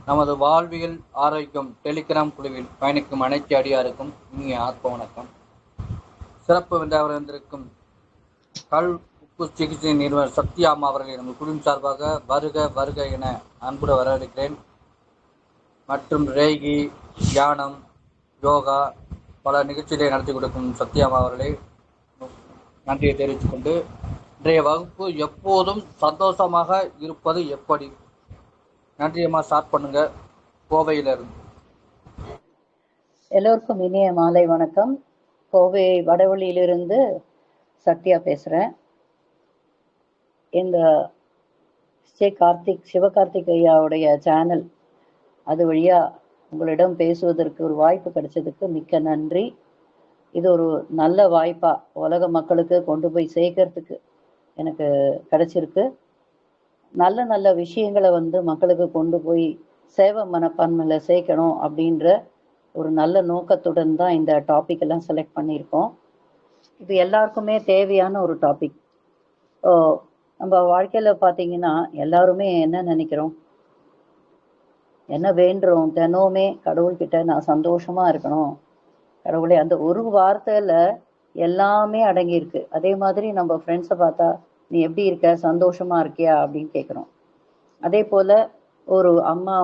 நமது வாழ்வியல் ஆரோக்கியம் டெலிகிராம் குழுவில் பயணிக்கும் அனைத்து அடியாருக்கும் இனிய ஆத்ம வணக்கம். சிறப்பு விருந்தினர் வந்திருக்கும் கல் உப்பு சிகிச்சை நிறுவனர் சத்யா அம்மா அவர்களை நமது குழுவின் சார்பாக வருக வருக என அன்புடன் வரவேற்கிறேன். மற்றும் ரேகி, தியானம், யோகா பல நிகழ்ச்சிகளை நடத்தி கொடுக்கும் சத்யா அம்மா அவர்களை நன்றியை தெரிவித்துக் கொண்டு, இன்றைய வகுப்பு எப்போதும் சந்தோஷமாக இருப்பது எப்படி? நன்றியம்மா, ஸ்டார்ட் பண்ணுங்க. கோவையிலிருந்து எல்லோருக்கும் இனிய மாலை வணக்கம். கோவை வடவழியிலிருந்து சத்யா பேசுறேன். இந்த சிவகார்த்திக் ஐயாவுடைய சேனல் அது வழியா உங்களிடம் பேசுவதற்கு ஒரு வாய்ப்பு கிடைச்சதுக்கு மிக்க நன்றி. இது ஒரு நல்ல வாய்ப்பா உலக மக்களுக்கு கொண்டு போய் சேர்க்கறதுக்கு எனக்கு கிடைச்சிருக்கு. நல்ல நல்ல விஷயங்களை மக்களுக்கு கொண்டு போய் சேவை மனப்பான்மையில சேர்க்கணும் அப்படின்ற ஒரு நல்ல நோக்கத்துடன் தான் இந்த டாபிக் எல்லாம் செலக்ட் பண்ணியிருக்கோம். இது எல்லாருக்குமே தேவையான ஒரு டாபிக். நம்ம வாழ்க்கையில பார்த்தீங்கன்னா எல்லாருமே என்ன நினைக்கிறோம், என்ன வேண்டுறோம், தினமுமே கடவுள்கிட்ட நான் சந்தோஷமா இருக்கணும் கடவுளே, அந்த ஒரு வார்த்தையில எல்லாமே அடங்கியிருக்கு. அதே மாதிரி நம்ம ஃப்ரெண்ட்ஸை பார்த்தா நீ எப்படி இருக்க, சந்தோஷமா இருக்கியா அப்படின்னு கேட்குறோம். அதே போல ஒரு அம்மா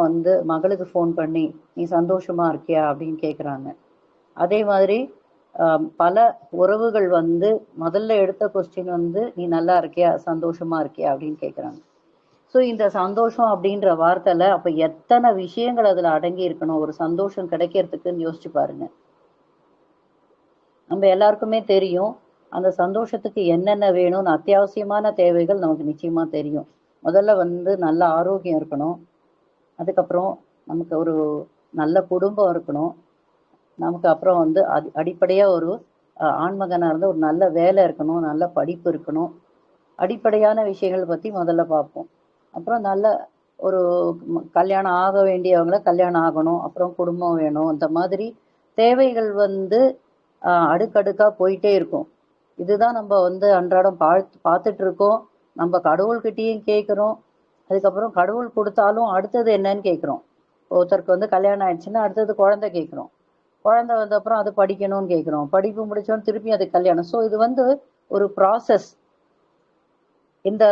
மகளுக்கு ஃபோன் பண்ணி நீ சந்தோஷமா இருக்கியா அப்படின்னு கேட்குறாங்க. அதே மாதிரி பல உறவுகள் முதல்ல எடுத்த கொஸ்டின் நீ நல்லா இருக்கியா, சந்தோஷமா இருக்கியா அப்படின்னு கேட்குறாங்க. ஸோ இந்த சந்தோஷம் அப்படின்ற வார்த்தையில அப்போ எத்தனை விஷயங்கள் அதில் அடங்கி இருக்கணும் ஒரு சந்தோஷம் கிடைக்கிறதுக்குன்னு யோசிச்சு பாருங்க. நம்ம எல்லாருக்குமே தெரியும் அந்த சந்தோஷத்துக்கு என்னென்ன வேணும்னு அத்தியாவசியமான தேவைகள் நமக்கு நிச்சயமா தெரியும். முதல்ல நல்ல ஆரோக்கியம் இருக்கணும், அதுக்கப்புறம் நமக்கு ஒரு நல்ல குடும்பம் இருக்கணும், நமக்கு அப்புறம் அடிப்படையா ஒரு ஆண்மகனா இருந்து ஒரு நல்ல வேலை இருக்கணும், நல்ல படிப்பு இருக்கணும். அடிப்படையான விஷயங்கள் பத்தி முதல்ல பார்ப்போம். அப்புறம் நல்ல ஒரு கல்யாணம் ஆக வேண்டியவங்கள கல்யாணம் ஆகணும், அப்புறம் குடும்பம் வேணும். இந்த மாதிரி தேவைகள் அடுக்கடுக்கா போயிட்டே இருக்கும். இதுதான் நம்ம அன்றாடம் பார்த்துட்டு இருக்கோம். நம்ம கடவுள்கிட்டயும் கேட்குறோம். அதுக்கப்புறம் கடவுள் கொடுத்தாலும் அடுத்தது என்னன்னு கேட்குறோம். ஒருத்தருக்கு கல்யாணம் ஆயிடுச்சுன்னா அடுத்தது குழந்தை கேட்குறோம். குழந்தை வந்த அப்புறம் அது படிக்கணும்னு கேட்குறோம். படிப்பு முடிச்சோன்னு திருப்பி அது கல்யாணம். ஸோ இது ஒரு ப்ராசஸ். இந்த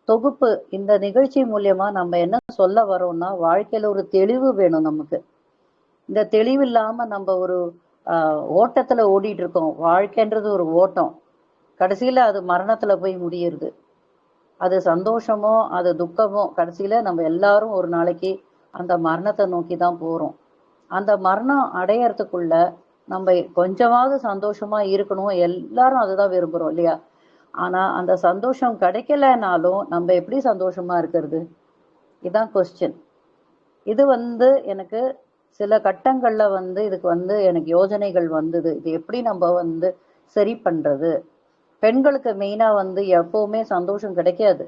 தொகுப்பு, இந்த நிகழ்ச்சி மூலியமா நம்ம என்ன சொல்ல வரோம்னா, வாழ்க்கையில ஒரு தெளிவு வேணும் நமக்கு. இந்த தெளிவு இல்லாம நம்ம ஒரு ஓட்டத்துல ஓடிட்டு இருக்கோம். வாழ்க்கைன்றது ஒரு ஓட்டம். கடைசியில அது மரணத்துல போய் முடியுது. அது சந்தோஷமோ அது துக்கமோ, கடைசியில நம்ம எல்லாரும் ஒரு நாளைக்கு அந்த மரணத்தை நோக்கி தான் போறோம். அந்த மரணம் அடையறதுக்குள்ள நம்ம கொஞ்சமாவது சந்தோஷமா இருக்கணும். எல்லாரும் அதுதான் விரும்புறோம் இல்லையா? ஆனா அந்த சந்தோஷம் கிடைக்கலனாலும் நம்ம எப்படி சந்தோஷமா இருக்கிறது? இதுதான் கொஸ்டின். இது எனக்கு சில கட்டங்கள்ல இதுக்கு எனக்கு யோஜனைகள் வந்தது. இது எப்படி நம்ம சரி பண்றது? பெண்களுக்கு மெயினா எப்பவுமே சந்தோஷம் கிடைக்காது.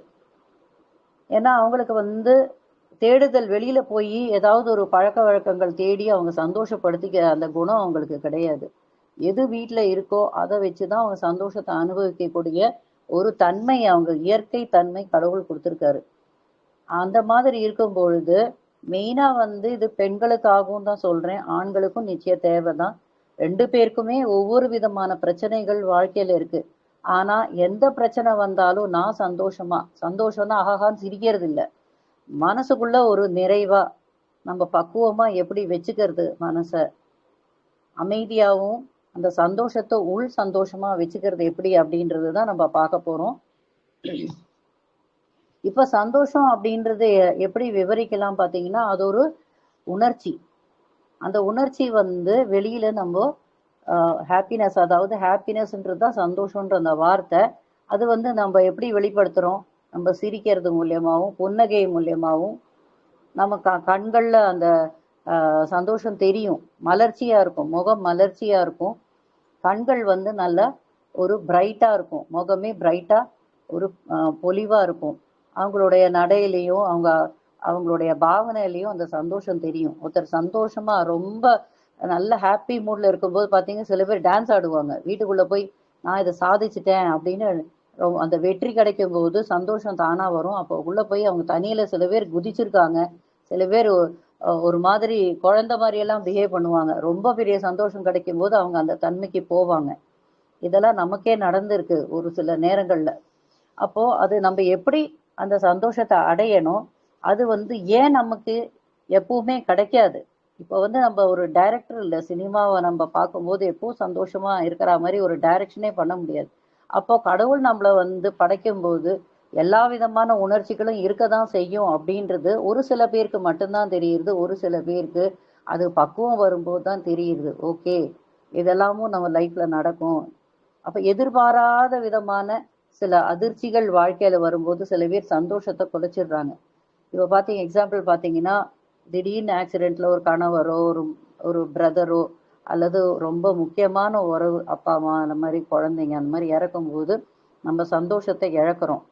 ஏன்னா அவங்களுக்கு தேடுதல், வெளியில போய் ஏதாவது ஒரு பழக்க வழக்கங்கள் தேடி அவங்க சந்தோஷப்படுத்திக்க அந்த குணம் அவங்களுக்கு கிடையாது. எது வீட்டுல இருக்கோ அதை வச்சுதான் அவங்க சந்தோஷத்தை அனுபவிக்கக்கூடிய ஒரு தன்மை, அவங்க இயற்கை தன்மை கடவுள் கொடுத்துருக்காரு. அந்த மாதிரி இருக்கும் பொழுது மெயினா இது பெண்களுக்காகவும் தான் சொல்றேன், ஆண்களுக்கும் நிச்சயம் தேவைதான். 2 பேருக்குமே ஒவ்வொரு விதமான பிரச்சனைகள் வாழ்க்கையில இருக்கு. ஆனா எந்த பிரச்சனை வந்தாலும் நான் சந்தோஷம்னா ஆகான்னு சிரிக்கிறது இல்லை. மனசுக்குள்ள ஒரு நிறைவா நம்ம பக்குவமா எப்படி வச்சுக்கிறது, மனச அமைதியாவும் அந்த சந்தோஷத்தை உள் சந்தோஷமா வச்சுக்கிறது எப்படி அப்படின்றதுதான் நம்ம பார்க்க போறோம். இப்ப சந்தோஷம் அப்படின்றது எப்படி விவரிக்கலாம் பாத்தீங்கன்னா, அது ஒரு உணர்ச்சி. அந்த உணர்ச்சி வெளியில நம்ம ஹாப்பினஸ், அதாவது ஹாப்பினஸ்ன்றதுதான் சந்தோஷம்ன்ற அந்த வார்த்தை. அது நம்ம எப்படி வெளிப்படுத்துறோம்? நம்ம சிரிக்கிறது மூலியமாவும், புன்னகை மூலியமாவும், நம்ம கண்கள்ல அந்த சந்தோஷம் தெரியும், மலர்ச்சியா இருக்கும், முகம் மலர்ச்சியா இருக்கும், கண்கள் நல்ல ஒரு பிரைட்டா இருக்கும், முகமே பிரைட்டா ஒரு பொலிவா இருக்கும். அவங்களுடைய நடையிலையும் அவங்களுடைய பாவனையிலையும் அந்த சந்தோஷம் தெரியும். ஒருத்தர் சந்தோஷமா ரொம்ப நல்ல ஹாப்பி மூட்ல இருக்கும்போது பாத்தீங்கன்னா சில பேர் டான்ஸ் ஆடுவாங்க. வீட்டுக்குள்ள போய் நான் இதை சாதிச்சிட்டேன் அப்படின்னு அந்த வெற்றி கிடைக்கும் போது சந்தோஷம் தானா வரும். அப்போ உள்ள போய் அவங்க தனியில சில பேர் குதிச்சிருக்காங்க. சில பேர் ஒரு மாதிரி குழந்தை மாதிரியெல்லாம் பிஹேவ் பண்ணுவாங்க. ரொம்ப பெரிய சந்தோஷம் கிடைக்கும் போது அவங்க அந்த தன்மைக்கு போவாங்க. இதெல்லாம் நமக்கே நடந்திருக்கு ஒரு சில நேரங்கள்ல. அப்போ அது நம்ம எப்படி அந்த சந்தோஷத்தை அடையணும், அது வந்து ஏன் நமக்கு எப்பவுமே கிடைக்காது. இப்போ வந்து நம்ம ஒரு டைரக்டர் இல்லை, சினிமாவை நம்ம பார்க்கும்போது எப்பவும் சந்தோஷமா இருக்கிற மாதிரி ஒரு டைரக்ஷனே பண்ண முடியாது. அப்போ கடவுள் நம்மளை வந்து படைக்கும்போது எல்லா விதமான உணர்ச்சிகளும் இருக்க தான் செய்யும் அப்படின்றது ஒரு சில பேருக்கு மட்டும்தான் தெரியுது. ஒரு சில பேருக்கு அது பக்குவம் வரும்போது தான் தெரியுது. ஓகே, இதெல்லாமும் நம்ம லைஃப்ல நடக்கும். அப்ப எதிர்பாராத விதமான சில அதிர்ச்சிகள் வாழ்க்கையில வரும்போது சில பேர் சந்தோஷத்தை குலைச்சிடுறாங்க. இப்போ பார்த்தீங்க, எக்ஸாம்பிள் பார்த்தீங்கன்னா, திடீர்னு ஆக்சிடென்ட்ல ஒரு கணவரோ ஒரு ஒரு பிரதரோ அல்லது ரொம்ப முக்கியமான உறவு அப்பா அம்மா அந்த மாதிரி குழந்தைங்க அந்த மாதிரி இறக்கும்போது நம்ம சந்தோஷத்தை இழக்கிறோம்.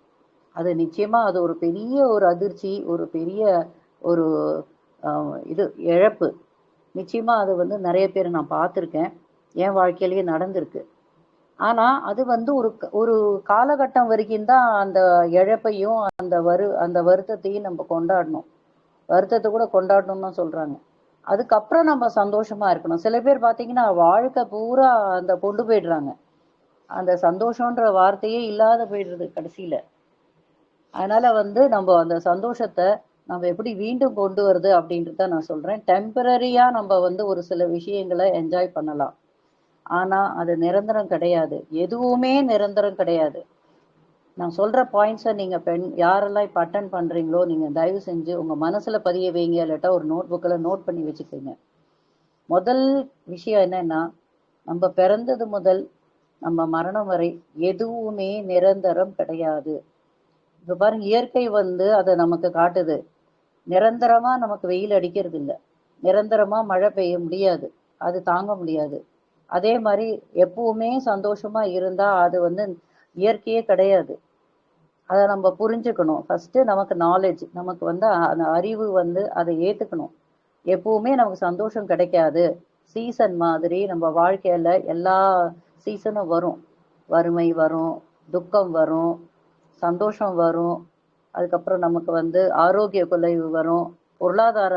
அது நிச்சயமா அது ஒரு பெரிய ஒரு அதிர்ச்சி, ஒரு பெரிய ஒரு இது இழப்பு. நிச்சயமா அது வந்து நிறைய பேர் நான் பார்த்துருக்கேன், என் வாழ்க்கையிலேயே நடந்திருக்கு. ஆனா அது வந்து ஒரு ஒரு காலகட்டம் வரைக்கும் தான் அந்த இழப்பையும் அந்த வருத்தத்தையும் நம்ம கொண்டாடணும். வருத்தத்தை கூட கொண்டாடணும்னு தான் சொல்றாங்க. அதுக்கப்புறம் நம்ம சந்தோஷமா இருக்கணும். சில பேர் பார்த்தீங்கன்னா வாழ்க்கை பூரா அந்த கொண்டு போயிடுறாங்க. அந்த சந்தோஷன்ற வார்த்தையே இல்லாத போயிடுறது கடைசியில. அதனால வந்து நம்ம அந்த சந்தோஷத்தை நம்ம எப்படி மீண்டும் கொண்டு வருது அப்படின்றத நான் சொல்றேன். டெம்பரரியா நம்ம வந்து ஒரு சில விஷயங்களை என்ஜாய் பண்ணலாம். ஆனா அது நிரந்தரம் கிடையாது. எதுவுமே நிரந்தரம் கிடையாது. நான் சொல்ற பாயிண்ட்ஸை நீங்க யாரெல்லாம் இப்போ அட்டன் பண்றீங்களோ நீங்க தயவு செஞ்சு உங்க மனசுல பதிய வைங்க, இல்லாட்டா ஒரு நோட் புக்கில் நோட் பண்ணி வச்சுக்கோங்க. முதல் விஷயம் என்னன்னா, நம்ம பிறந்தது முதல் நம்ம மரணம் வரை எதுவுமே நிரந்தரம் கிடையாது. இப்போ பாருங்க, இயற்கை வந்து அதை நமக்கு காட்டுது. நிரந்தரமா நமக்கு வெயில் அடிக்கிறது இல்லை, நிரந்தரமா மழை பெய்ய முடியாது, அது தாங்க முடியாது. அதே மாதிரி எப்பவுமே சந்தோஷமா இருந்தா அது வந்து இயற்கையே கிடையாது. அதை நம்ம புரிஞ்சுக்கணும். ஃபர்ஸ்ட் நமக்கு நாலேஜ், நமக்கு வந்து அந்த அறிவு வந்து அதை ஏத்துக்கணும். எப்பவுமே நமக்கு சந்தோஷம் கிடைக்காது. சீசன் மாதிரி நம்ம வாழ்க்கையில எல்லா சீசனும் வரும். வறுமை வரும், துக்கம் வரும், சந்தோஷம் வரும், அதுக்கப்புறம் நமக்கு வந்து ஆரோக்கிய குறைவு வரும், பொருளாதார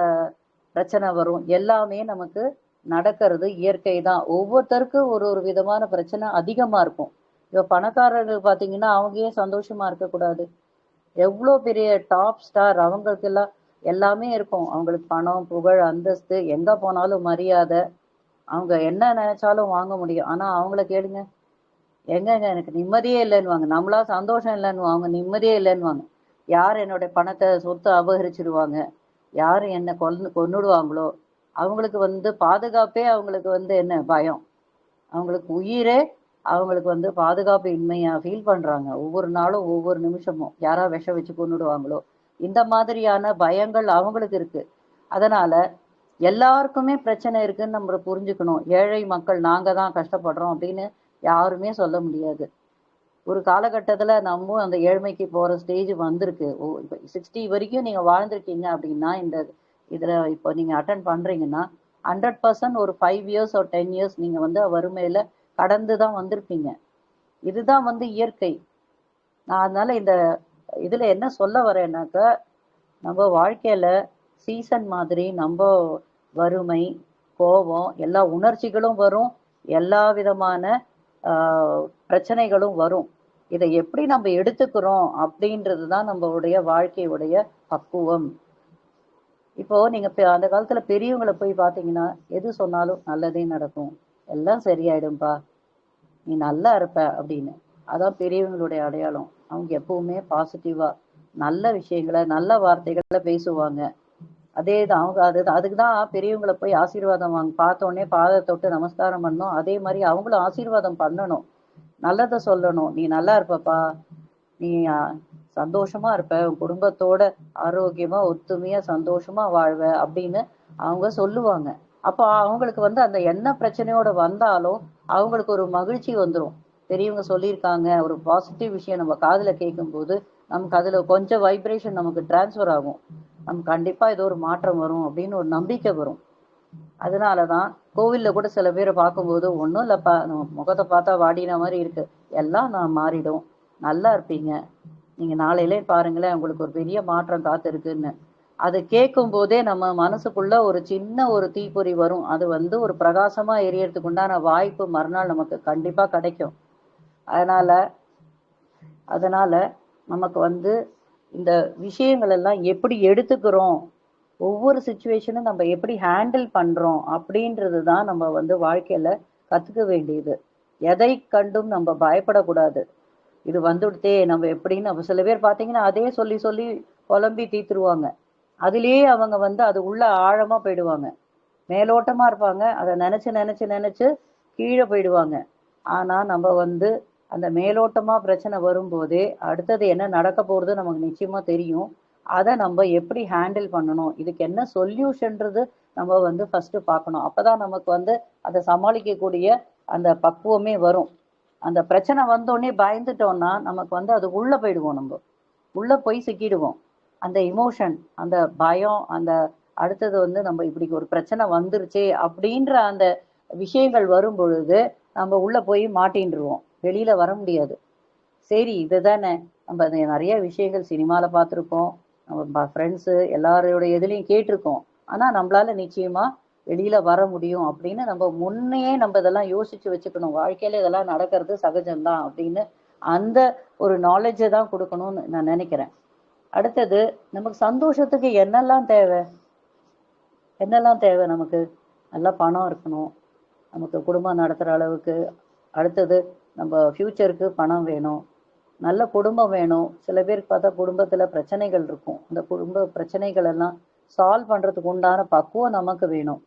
பிரச்சனை வரும். எல்லாமே நமக்கு நடக்கிறது இயற்கை தான். ஒவ்வொருத்தருக்கும் ஒரு ஒரு விதமான பிரச்சனை அதிகமா இருக்கும். இப்போ பணக்காரர்கள் பார்த்தீங்கன்னா அவங்க ஏன் சந்தோஷமா இருக்கக்கூடாது? எவ்வளோ பெரிய டாப் ஸ்டார், அவங்களுக்கெல்லாம் எல்லாமே இருக்கும். அவங்களுக்கு பணம், புகழ், அந்தஸ்து, எங்க போனாலும் மரியாதை, அவங்க என்ன நினைச்சாலும் வாங்க முடியும். ஆனா அவங்கள கேளுங்க, எங்கங்க எனக்கு நிம்மதியே இல்லைன்னுவாங்க. நம்மளா சந்தோஷம் இல்லைன்னு அவங்க நிம்மதியே இல்லைன்னுவாங்க. யார் என்னுடைய பணத்தை சொத்தை அபகரிச்சிருவாங்க, யார் என்னை கொன்னுடுவாங்களோ, அவங்களுக்கு வந்து பாதுகாப்பே அவங்களுக்கு வந்து என்ன பயம். அவங்களுக்கு உயிரே அவங்களுக்கு வந்து பாதுகாப்பு இன்மையா ஃபீல் பண்றாங்க. ஒவ்வொரு நாளும் ஒவ்வொரு நிமிஷமும் யாரா விஷம் வச்சு கொன்னுடுவாங்களோ, இந்த மாதிரியான பயங்கள் அவங்களுக்கு இருக்கு. அதனால எல்லாருக்குமே பிரச்சனை இருக்குன்னு நம்ம புரிஞ்சுக்கணும். ஏழை மக்கள் நாங்க தான் கஷ்டப்படுறோம் அப்படின்னு யாருமே சொல்ல முடியாது. ஒரு காலகட்டத்துல நம்ம அந்த ஏழ்மைக்கு போற ஸ்டேஜ் வந்திருக்கு. இப்போ 60 வரைக்கும் நீங்க வாழ்ந்திருக்கீங்க அப்படின்னா, இதுல இப்போ நீங்க அட்டன் பண்றீங்கன்னா 100% ஒரு 5 இயர்ஸ் ஒரு 10 இயர்ஸ் நீங்க வந்து வறுமையில கடந்து தான் வந்திருப்பீங்க. இதுதான் வந்து இயற்கை. நான் அதனால இதுல என்ன சொல்ல வரேன்னாக்கா, நம்ம வாழ்க்கையில சீசன் மாதிரி நம்ம வறுமை, கோபம், எல்லா உணர்ச்சிகளும் வரும், எல்லா விதமான பிரச்சனைகளும் வரும். இதை எப்படி நம்ம எடுத்துக்கிறோம் அப்படின்றது தான் நம்மளுடைய வாழ்க்கையுடைய பக்குவம். இப்போ நீங்க அந்த காலத்துல பெரியவங்களை போய் பார்த்தீங்கன்னா எது சொன்னாலும் நல்லதே நடக்கும், எல்லாம் சரியாயிடும்பா, நீ நல்லா இருப்ப அப்படின்னு. அதான் பெரியவங்களுடைய அடையாளம். அவங்க எப்பவுமே பாசிட்டிவா நல்ல விஷயங்களை நல்ல வார்த்தைகளை பேசுவாங்க. அதே தான் அவங்க அதுக்கு தான் பெரியவங்களை போய் ஆசீர்வாதம் பார்த்த உடனே பாதத்தை தொட்டு நமஸ்காரம் பண்ணணும். அதே மாதிரி அவங்களும் ஆசீர்வாதம் பண்ணணும், நல்லதை சொல்லணும். நீ நல்லா இருப்பப்பா, நீ சந்தோஷமா இருப்ப, உன் குடும்பத்தோட ஆரோக்கியமா ஒத்துமையா சந்தோஷமா வாழ்வ அப்படின்னு அவங்க சொல்லுவாங்க. அப்போ அவங்களுக்கு வந்து அந்த என்ன பிரச்சனையோட வந்தாலும் அவங்களுக்கு ஒரு மகிழ்ச்சி வந்துடும். பெரியவங்க சொல்லியிருக்காங்க, ஒரு பாசிட்டிவ் விஷயம் நம்ம காதுல கேட்கும்போது நமக்கு அதுல கொஞ்சம் வைப்ரேஷன் நமக்கு டிரான்ஸ்ஃபர் ஆகும். நமக்கு கண்டிப்பா ஏதோ ஒரு மாற்றம் வரும் அப்படின்னு ஒரு நம்பிக்கை வரும். அதனாலதான் கோவில்ல கூட சில பேரை பார்க்கும்போது, ஒன்றும் இல்லப்பா, நம்ம முகத்தை பார்த்தா வாடின மாதிரி இருக்கு, எல்லாம் நான் மாறிடும், நல்லா இருப்பீங்க, நீங்க நாளையிலே பாருங்களேன் உங்களுக்கு ஒரு பெரிய மாற்றம் காத்திருக்குன்னு. அது கேட்கும் போதே நம்ம மனசுக்குள்ள ஒரு சின்ன ஒரு தீப்பொறி வரும். அது வந்து ஒரு பிரகாசமா எரியறதுக்கு உண்டான வாய்ப்பு மறுநாள் நமக்கு கண்டிப்பா கிடைக்கும். அதனால அதனால நமக்கு வந்து இந்த விஷயங்கள் எல்லாம் எப்படி எடுத்துக்கிறோம், ஒவ்வொரு சுச்சுவேஷனும் நம்ம எப்படி ஹேண்டில் பண்றோம் அப்படின்றது தான் நம்ம வந்து வாழ்க்கையில கத்துக்க வேண்டியது. எதை கண்டும் நம்ம பயப்படக்கூடாது. இது வந்துடுத்தே நம்ம எப்படின்னு நம்ம சில பேர் பார்த்தீங்கன்னா அதே சொல்லி சொல்லி புலம்பி தீத்துருவாங்க. அதிலேயே அவங்க வந்து அது உள்ள ஆழமா போயிடுவாங்க. மேலோட்டமா இருப்பாங்க. அதை நினைச்சு நினைச்சு நினைச்சு கீழே போயிடுவாங்க. ஆனா நம்ம வந்து அந்த மேலோட்டமா பிரச்சனை வரும்போதே அடுத்தது என்ன நடக்க போறது நமக்கு நிச்சயமா தெரியும். அதை நம்ம எப்படி ஹேண்டில் பண்ணணும், இதுக்கு என்ன சொல்யூஷன்றது நம்ம வந்து ஃபர்ஸ்ட் பார்க்கணும். அப்பதான் நமக்கு வந்து அதை சமாளிக்கக்கூடிய அந்த பக்குவமே வரும். அந்த பிரச்சனை வந்தோடனே பயந்துட்டோம்னா நமக்கு வந்து அது உள்ள போயிடுவோம். நம்ம உள்ள போய் சிக்கிடுவோம். அந்த இமோஷன், அந்த பயம், அந்த அடுத்தது வந்து நம்ம இப்படி ஒரு பிரச்சனை வந்துருச்சே அப்படின்ற அந்த விஷயங்கள் வரும் பொழுது நம்ம உள்ள போய் மாட்டின்றுவோம். வெளியில வர முடியாது. சரி இதுதானே, நம்ம நிறைய விஷயங்கள் சினிமால பார்த்துருக்கோம், நம்ம ஃப்ரெண்ட்ஸு எல்லாரோடைய இதுலையும் கேட்டிருக்கோம். ஆனா நம்மளால நிச்சயமா வெளியில வர முடியும் அப்படின்னு நம்ம முன்னையே நம்ம இதெல்லாம் யோசிச்சு வச்சுக்கணும். வாழ்க்கையில இதெல்லாம் நடக்கிறது சகஜம்தான் அப்படின்னு அந்த ஒரு நாலேஜை தான் கொடுக்கணும்னு நான் நினைக்கிறேன். அடுத்தது நமக்கு சந்தோஷத்துக்கு என்னெல்லாம் தேவை, என்னெல்லாம் தேவை நமக்கு? நல்லா பணம் இருக்கணும், நமக்கு குடும்பம் நடத்துகிற அளவுக்கு. அடுத்தது நம்ம ஃப்யூச்சருக்கு பணம் வேணும், நல்ல குடும்பம் வேணும். சில பேருக்கு பார்த்தா குடும்பத்தில் பிரச்சனைகள் இருக்கும். அந்த குடும்ப பிரச்சனைகள் எல்லாம் சால்வ் பண்ணுறதுக்கு உண்டான பக்குவம் நமக்கு வேணும்.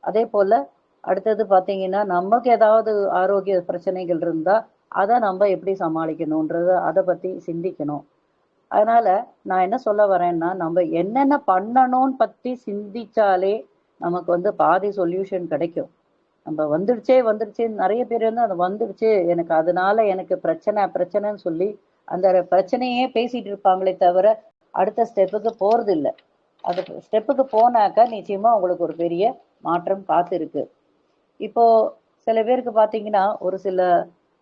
அதே போல் அடுத்தது பார்த்தீங்கன்னா நமக்கு ஏதாவது ஆரோக்கிய பிரச்சனைகள் இருந்தால் அதை நம்ம எப்படி சமாளிக்கணுன்றத அதை பற்றி சிந்திக்கணும். அதனால நான் என்ன சொல்ல வரேன்னா, நம்ம என்னென்ன பண்ணணும்னு பற்றி சிந்திச்சாலே நமக்கு வந்து பாதி சொல்யூஷன் கிடைக்கும். நம்ம வந்துடுச்சே வந்துடுச்சேன்னு நிறைய பேர் வந்து அது வந்துடுச்சு எனக்கு அதனால எனக்கு பிரச்சனை பிரச்சனைன்னு சொல்லி அந்த பிரச்சனையே பேசிட்டு இருப்பாங்களே தவிர அடுத்த ஸ்டெப்புக்கு போறது இல்லை. அது ஸ்டெப்புக்கு போனாக்கா நிச்சயமா உங்களுக்கு ஒரு பெரிய மாற்றம் காத்திருக்கு. இப்போ சில பேருக்கு பார்த்தீங்கன்னா ஒரு சில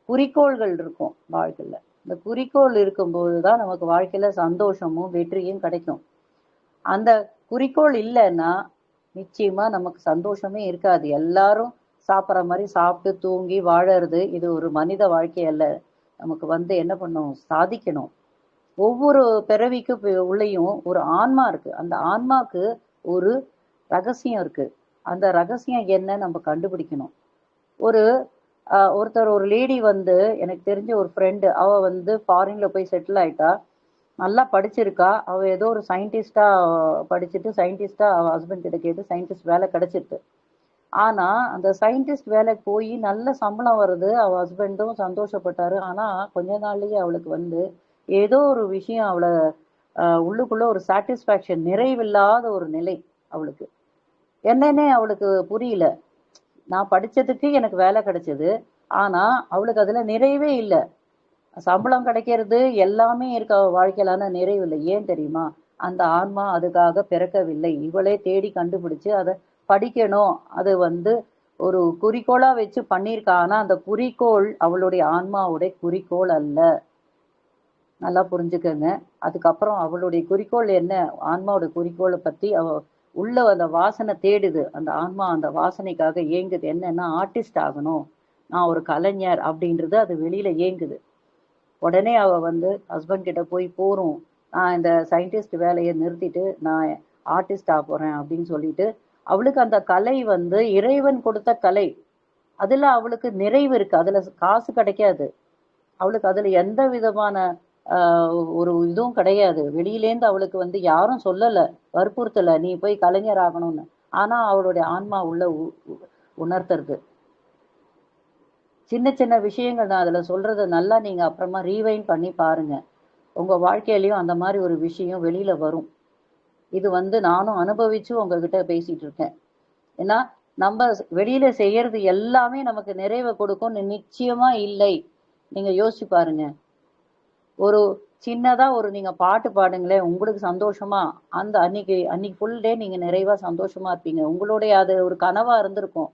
குறிக்கோள்கள் இருக்கும் வாழ்க்கையில. இந்த குறிக்கோள் இருக்கும்போது தான் நமக்கு வாழ்க்கையில சந்தோஷமும் வெற்றியும் கிடைக்கும். அந்த குறிக்கோள் இல்லைன்னா நிச்சயமா நமக்கு சந்தோஷமே இருக்காது. எல்லாரும் சாப்பிட்ற மாதிரி சாப்பிட்டு தூங்கி வாழறது இது ஒரு மனித வாழ்க்கை அல்ல. நமக்கு வந்து என்ன பண்ணும், சாதிக்கணும். ஒவ்வொரு பிறவிக்கு உள்ளேயும் ஒரு ஆன்மா இருக்கு. அந்த ஆன்மாக்கு ஒரு ரகசியம் இருக்கு. அந்த ரகசியம் என்ன நம்ம கண்டுபிடிக்கணும். ஒரு ஒருத்தர் ஒரு லேடி வந்து எனக்கு தெரிஞ்ச ஒரு ஃப்ரெண்டு, அவ வந்து ஃபாரின்ல போய் செட்டில் ஆயிட்டா. நல்லா படிச்சிருக்கா. அவ ஏதோ ஒரு சயின்டிஸ்டா படிச்சுட்டு சயின்டிஸ்டா அவ ஹஸ்பண்ட் கிட்ட கேட்டு சயின்டிஸ்ட் வேலை கிடைச்சிருது. ஆனா அந்த சயின்டிஸ்ட் வேலைக்கு போய் நல்ல சம்பளம் வருது. அவ ஹஸ்பண்டும் சந்தோஷப்பட்டாரு. ஆனா கொஞ்ச நாள்லயே அவளுக்கு வந்து ஏதோ ஒரு விஷயம் அவளை உள்ளுக்குள்ள ஒரு சாட்டிஸ்ஃபேக்ஷன், நிறைவில்லாத ஒரு நிலை அவளுக்கு. என்னன்னே அவளுக்கு புரியல. நான் படிச்சதுக்கு எனக்கு வேலை கிடைச்சது. ஆனா அவளுக்கு அதுல நிறைவே இல்லை. சம்பளம் கிடைக்கிறது எல்லாமே இருக்க வாழ்க்கையில, ஆனா நிறைவு இல்லை. ஏன் தெரியுமா? அந்த ஆன்மா அதுக்காக பிறக்கவில்லை. இவளே தேடி கண்டுபிடிச்சு அதை படிக்கணும். அது வந்து ஒரு குறிக்கோளா வச்சு பண்ணியிருக்கா. ஆனா அந்த குறிக்கோள் அவளுடைய ஆன்மாவுடைய குறிக்கோள் அல்ல. நல்லா புரிஞ்சுக்கங்க. அதுக்கப்புறம் அவளுடைய குறிக்கோள் என்ன, ஆன்மாவோட குறிக்கோளை பத்தி அவ உள்ள அந்த வாசனை தேடுது. அந்த ஆன்மா அந்த வாசனைக்காக ஏங்குது. என்னன்னா ஆர்டிஸ்ட் ஆகணும், நான் ஒரு கலைஞர் அப்படின்றது அது வெளியில ஏங்குது. உடனே அவ வந்து ஹஸ்பண்ட் கிட்ட போய் போறோம், நான் இந்த சயின்டிஸ்ட் வேலையை நிறுத்திட்டு நான் ஆர்டிஸ்ட் ஆக போறேன் அப்படின்னு சொல்லிட்டு, அவளுக்கு அந்த கலை வந்து இறைவன் கொடுத்த கலை. அதுல அவளுக்கு நிறைவு இருக்கு. அதுல காசு கிடைக்காது. அவளுக்கு அதுல எந்த விதமான ஒரு இதுவும் கிடையாது. வெளியிலேருந்து அவளுக்கு வந்து யாரும் சொல்லல, வற்புறுத்தல நீ போய் கலைஞர் ஆகணும்னு. ஆனா அவளுடைய ஆன்மா உள்ள உணர்த்துறது. சின்ன சின்ன விஷயங்கள் நான் அதுல சொல்றத நல்லா நீங்க அப்புறமா ரீவைண்ட் பண்ணி பாருங்க. உங்க வாழ்க்கையிலயும் அந்த மாதிரி ஒரு விஷயம் வெளியில வரும். இது வந்து நானும் அனுபவிச்சு உங்ககிட்ட பேசிட்டு இருக்கேன். ஏன்னா நம்ம வெளியில செய்யறது எல்லாமே நமக்கு நிறைவை கொடுக்கும்னு நிச்சயமா இல்லை. நீங்க யோசிச்சு பாருங்க. ஒரு சின்னதா ஒரு நீங்க பாட்டு பாடுங்களேன், உங்களுக்கு சந்தோஷமா அந்த அன்னைக்கு அன்னைக்கு ஃபுல் டே நீங்க நிறைவா சந்தோஷமா இருப்பீங்க. உங்களுடைய அது ஒரு கனவா இருந்திருக்கும்.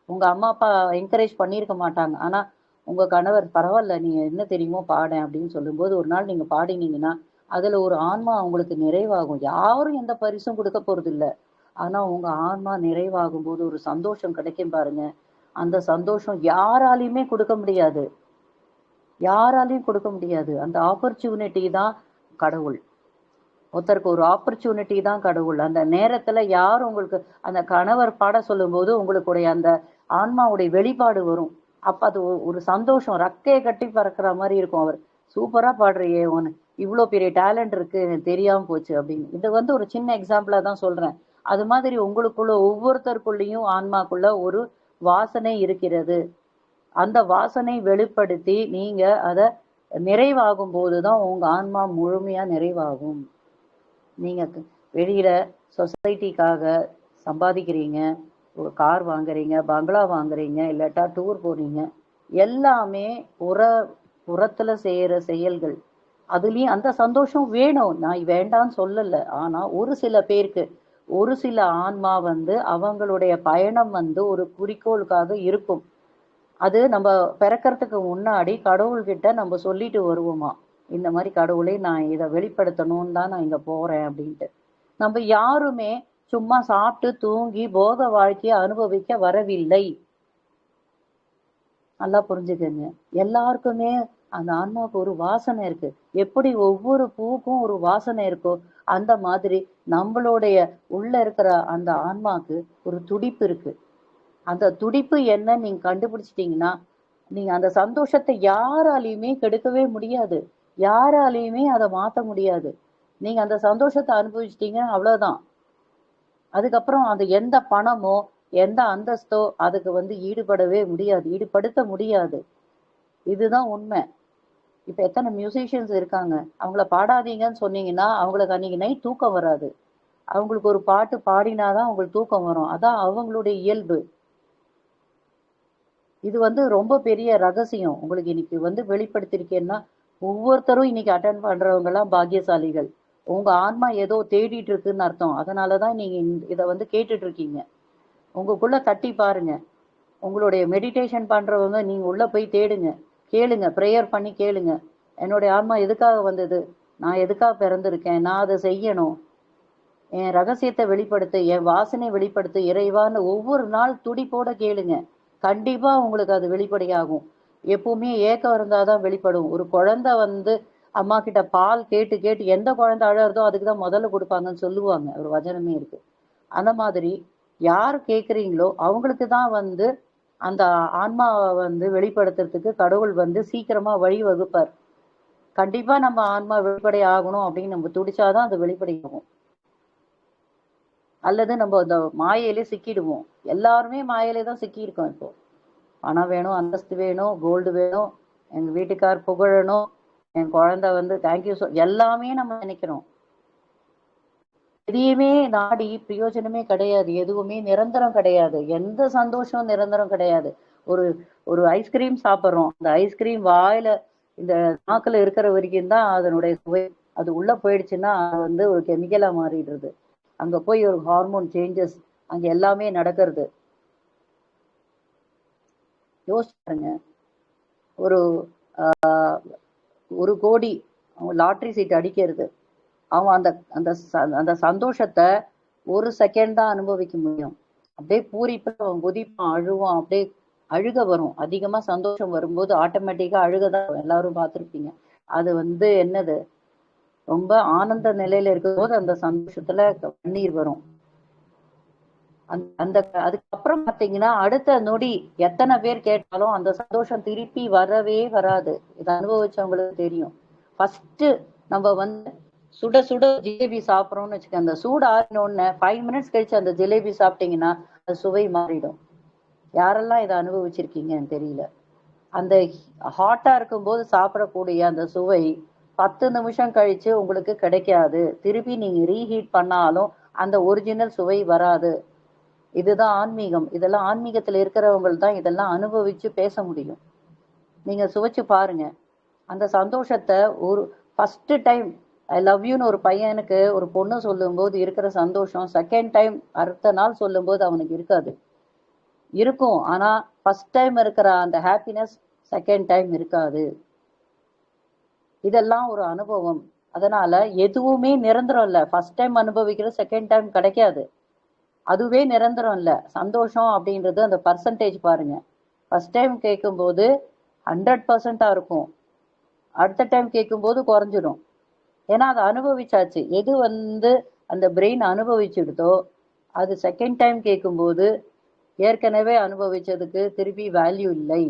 உங்க அம்மா அப்பா என்கரேஜ் பண்ணியிருக்க மாட்டாங்க. ஆனா உங்க கணவர் பரவாயில்ல நீ என்ன தெரியுமோ பாடேன் அப்படின்னு சொல்லும்போது ஒரு நாள் நீங்க பாடினீங்கன்னா அதுல ஒரு ஆன்மா உங்களுக்கு நிறைவாகும். யாரும் எந்த பரிசும் கொடுக்க போறது இல்ல. ஆனா உங்க ஆன்மா நிறைவாகும் போது ஒரு சந்தோஷம் கிடைக்கும் பாருங்க. அந்த சந்தோஷம் யாராலையுமே கொடுக்க முடியாது. யாராலையும் கொடுக்க முடியாது. அந்த ஆப்பர்ச்சுனிட்டி தான் கடவுள். ஒருத்தருக்கு ஒரு ஆப்பர்ச்சுனிட்டி தான் கடவுள். அந்த நேரத்துல யார் உங்களுக்கு அந்த கணவர் பாட சொல்லும்போது உங்களுடைய அந்த ஆன்மாவுடைய வெளிப்பாடு வரும். அப்ப அது ஒரு சந்தோஷம், ரெக்கைய கட்டி பறக்கிற மாதிரி இருக்கும். அவர் சூப்பரா பாடுறியே, உனக்கு இவ்வளோ பெரிய டேலண்ட் இருக்கு, எனக்கு தெரியாம போச்சு அப்படின்னு. இது வந்து ஒரு சின்ன எக்ஸாம்பிளா தான் சொல்றேன். அது மாதிரி உங்களுக்குள்ள ஒவ்வொருத்தருக்குள்ளேயும் ஆன்மாக்குள்ள ஒரு வாசனை இருக்கிறது. அந்த வாசனை வெளிப்படுத்தி நீங்க அத நிறைவாகும் போதுதான் உங்க ஆன்மா முழுமையா நிறைவாகும். நீங்க வெளியில சொசைட்டிக்காக சம்பாதிக்கிறீங்க, ஒரு கார் வாங்குறீங்க, பங்களா வாங்குறீங்க, இல்லாட்டா டூர் போறீங்க, எல்லாமே புறத்துல செய்யற செயல்கள். அதுலயும் அந்த சந்தோஷம் வேணும், நான் வேண்டான்னு சொல்லல. ஆனா ஒரு சில பேருக்கு, ஒரு சில ஆன்மா வந்து அவங்களுடைய பயணம் வந்து ஒரு குறிக்கோளுக்காக இருக்கும். அது நம்ம பிறக்கறதுக்கு முன்னாடி கடவுள்கிட்ட நம்ம சொல்லிட்டு வருவோமா, இந்த மாதிரி கடவுளே நான் இதை வெளிப்படுத்தணும்னு தான் நான் இங்க போறேன் அப்படின்ட்டு. நம்ம யாருமே சும்மா சாப்பிட்டு தூங்கி போக வாழ்க்கையை அனுபவிக்க வரவில்லை. நல்லா புரிஞ்சுக்கங்க. எல்லாருக்குமே அந்த ஆன்மாவுக்கு ஒரு வாசனை இருக்கு. எப்படி ஒவ்வொரு பூவுக்கும் ஒரு வாசனை இருக்கோ அந்த மாதிரி நம்மளுடைய உள்ள இருக்கிற அந்த ஆன்மாக்கு ஒரு துடிப்பு இருக்கு. அந்த துடிப்பு என்ன நீங்க கண்டுபிடிச்சிட்டீங்கன்னா, நீங்க அந்த சந்தோஷத்தை யாராலையுமே கெடுக்கவே முடியாது. யாராலையுமே அதை மாத்த முடியாது. நீங்க அந்த சந்தோஷத்தை அனுபவிச்சிட்டீங்க, அவ்வளவுதான். அதுக்கப்புறம் அது எந்த பணமோ எந்த அந்தஸ்தோ அதுக்கு வந்து ஈடுபடவே முடியாது, ஈடுபடுத்த முடியாது. இதுதான் உண்மை. இப்ப எத்தனை மியூசிஷியன்ஸ் இருக்காங்க, அவங்கள பாடாதீங்கன்னு சொன்னீங்கன்னா அவங்களுக்கு அன்னைக்கு நைட் தூக்கம் வராது. அவங்களுக்கு ஒரு பாட்டு பாடினாதான் அவங்களுக்கு தூக்கம் வரும். அதான் அவங்களுடைய இயல்பு. இது வந்து ரொம்ப பெரிய ரகசியம் உங்களுக்கு இன்னைக்கு வந்து வெளிப்படுத்திருக்கேன்னா, ஒவ்வொருத்தரும் இன்னைக்கு அட்டன் பண்றவங்க எல்லாம் பாக்கியசாலிகள். உங்க ஆன்மா ஏதோ தேடிட்டு இருக்குன்னு அர்த்தம். அதனாலதான் நீங்க இதை வந்து கேட்டுட்டு இருக்கீங்க. உங்களுக்குள்ள தட்டி பாருங்க. உங்களுடைய மெடிடேஷன் பண்றவங்க நீங்க உள்ள போய் தேடுங்க, கேளுங்க, ப்ரேயர் பண்ணி கேளுங்க. என்னுடைய ஆன்மா எதுக்காக வந்தது, நான் எதுக்காக பிறந்திருக்கேன், நான் அதை செய்யணும், என் ரகசியத்தை வெளிப்படுத்து, என் வாசனை வெளிப்படுத்து இறைவான்னு ஒவ்வொரு நாள் துடிப்போட கேளுங்க. கண்டிப்பா உங்களுக்கு அது வெளிப்படையாகும். எப்பவுமே ஏக்கம் இருந்தாதான் வெளிப்படும். ஒரு குழந்தை வந்து அம்மா கிட்ட பால் கேட்டு கேட்டு எந்த குழந்தை அழறதோ அதுக்குதான் முதல்ல கொடுப்பாங்கன்னு சொல்லுவாங்க, ஒரு வசனமே இருக்கு. அந்த மாதிரி யார் கேட்குறீங்களோ அவங்களுக்கு தான் வந்து அந்த ஆன்மாவை வந்து வெளிப்படுத்துறதுக்கு கடவுள் வந்து சீக்கிரமா வழி வகுப்பார். கண்டிப்பா நம்ம ஆன்மா வெளிப்படை ஆகணும் அப்படின்னு நம்ம துடிச்சாதான் அது வெளிப்படையாகும். அல்லது நம்ம அந்த மாயையிலே சிக்கிடுவோம். எல்லாருமே மாயையிலே தான் சிக்கி இருக்கோம். இப்போ பணம் வேணும், அந்தஸ்து வேணும், கோல்டு வேணும், எங்க வீட்டுக்கார் புகழணும், என் குழந்தை வந்து தேங்க்யூ எல்லாமே நம்ம நினைக்கிறோம். எதையுமே நாடி பிரயோஜனமே கிடையாது. எதுவுமே நிரந்தரம் கிடையாது. எந்த சந்தோஷம் நிரந்தரம் கிடையாது. ஒரு ஒரு ஐஸ்கிரீம் சாப்பிட்றோம், அந்த ஐஸ்கிரீம் வாயில இந்த நாக்குல இருக்கிற வரைக்கும் தான் அதனுடைய சுவை. அது உள்ள போயிடுச்சுன்னா அது வந்து ஒரு கெமிக்கலா மாறிடுறது. அங்க போய் ஒரு ஹார்மோன் சேஞ்சஸ், அங்க எல்லாமே நடக்கிறது. யோசிச்சு பாருங்க. ஒரு 1 கோடி லாட்ரி சீட் அடிக்கிறது, அவன் அந்த அந்த அந்த சந்தோஷத்தை 1 செகண்ட் தான் அனுபவிக்க முடியும். அப்படியே பூரிப்பு அவன் குதிப்பான், அழுவான், அப்படியே அழுக வரும். அதிகமா சந்தோஷம் வரும்போது ஆட்டோமேட்டிக்கா அழுகதான் எல்லாரும் பார்த்துருப்பீங்க. அது வந்து என்னது, ரொம்ப ஆனந்த நிலையில இருக்கும் போது அந்த சந்தோஷத்துல கண்ணீர் வரும். அந்த அதுக்கப்புறம் பாத்தீங்கன்னா அடுத்த நொடி எத்தனை பேர் கேட்டாலும் அந்த சந்தோஷம் திருப்பி வரவே வராது. இதை அனுபவிச்சவங்களுக்கு தெரியும். ஃபர்ஸ்ட் நம்ம வந்து சுட சுட ஜிலேபி சாப்பிட்றோம்னு வச்சுக்க, அந்த சூடு ஆறினோடனே 5 மினிட்ஸ் கழிச்சு அந்த ஜிலேபி சாப்பிட்டீங்கன்னா அது சுவை மாறிடும். யாரெல்லாம் இதை அனுபவிச்சிருக்கீங்கன்னு தெரியல. அந்த ஹாட்டா இருக்கும்போது சாப்பிடக்கூடிய அந்த சுவை 10 நிமிஷம் கழிச்சு உங்களுக்கு கிடைக்காது. திருப்பி நீங்க ரீஹீட் பண்ணாலும் அந்த ஒரிஜினல் சுவை வராது. இதுதான் ஆன்மீகம். இதெல்லாம் ஆன்மீகத்துல இருக்கிறவங்க தான் இதெல்லாம் அனுபவிச்சு பேச முடியும். நீங்க சுவைச்சு பாருங்க. அந்த சந்தோஷத்தை ஒரு ஃபர்ஸ்ட் டைம் ஐ லவ் யூன்னு ஒரு பையனுக்கு ஒரு பொண்ணு சொல்லும் போது இருக்கிற சந்தோஷம் செகண்ட் டைம் அடுத்த நாள் சொல்லும் போது அவனுக்கு இருக்காது. இருக்கும், ஆனா ஃபர்ஸ்ட் டைம் இருக்கிற அந்த ஹாப்பினஸ் செகண்ட் டைம் இருக்காது. இதெல்லாம் ஒரு அனுபவம். அதனால எதுவுமே நிரந்தரம் இல்லை. ஃபர்ஸ்ட் டைம் அனுபவிக்கிற செகண்ட் டைம் கிடைக்காது. அதுவே நிரந்தரம் இல்லை. சந்தோஷம் அப்படின்றது அந்த பர்சன்டேஜ் பாருங்க. ஃபர்ஸ்ட் டைம் கேட்கும்போது 100% இருக்கும். அடுத்த டைம் கேட்கும்போது குறைஞ்சிடும். ஏன்னா அதை அனுபவிச்சாச்சு. எது அந்த பிரெயின் அனுபவிச்சுடுதோ அது செகண்ட் டைம் கேட்கும்போது ஏற்கனவே அனுபவிச்சதுக்கு திருப்பி வேல்யூ இல்லை.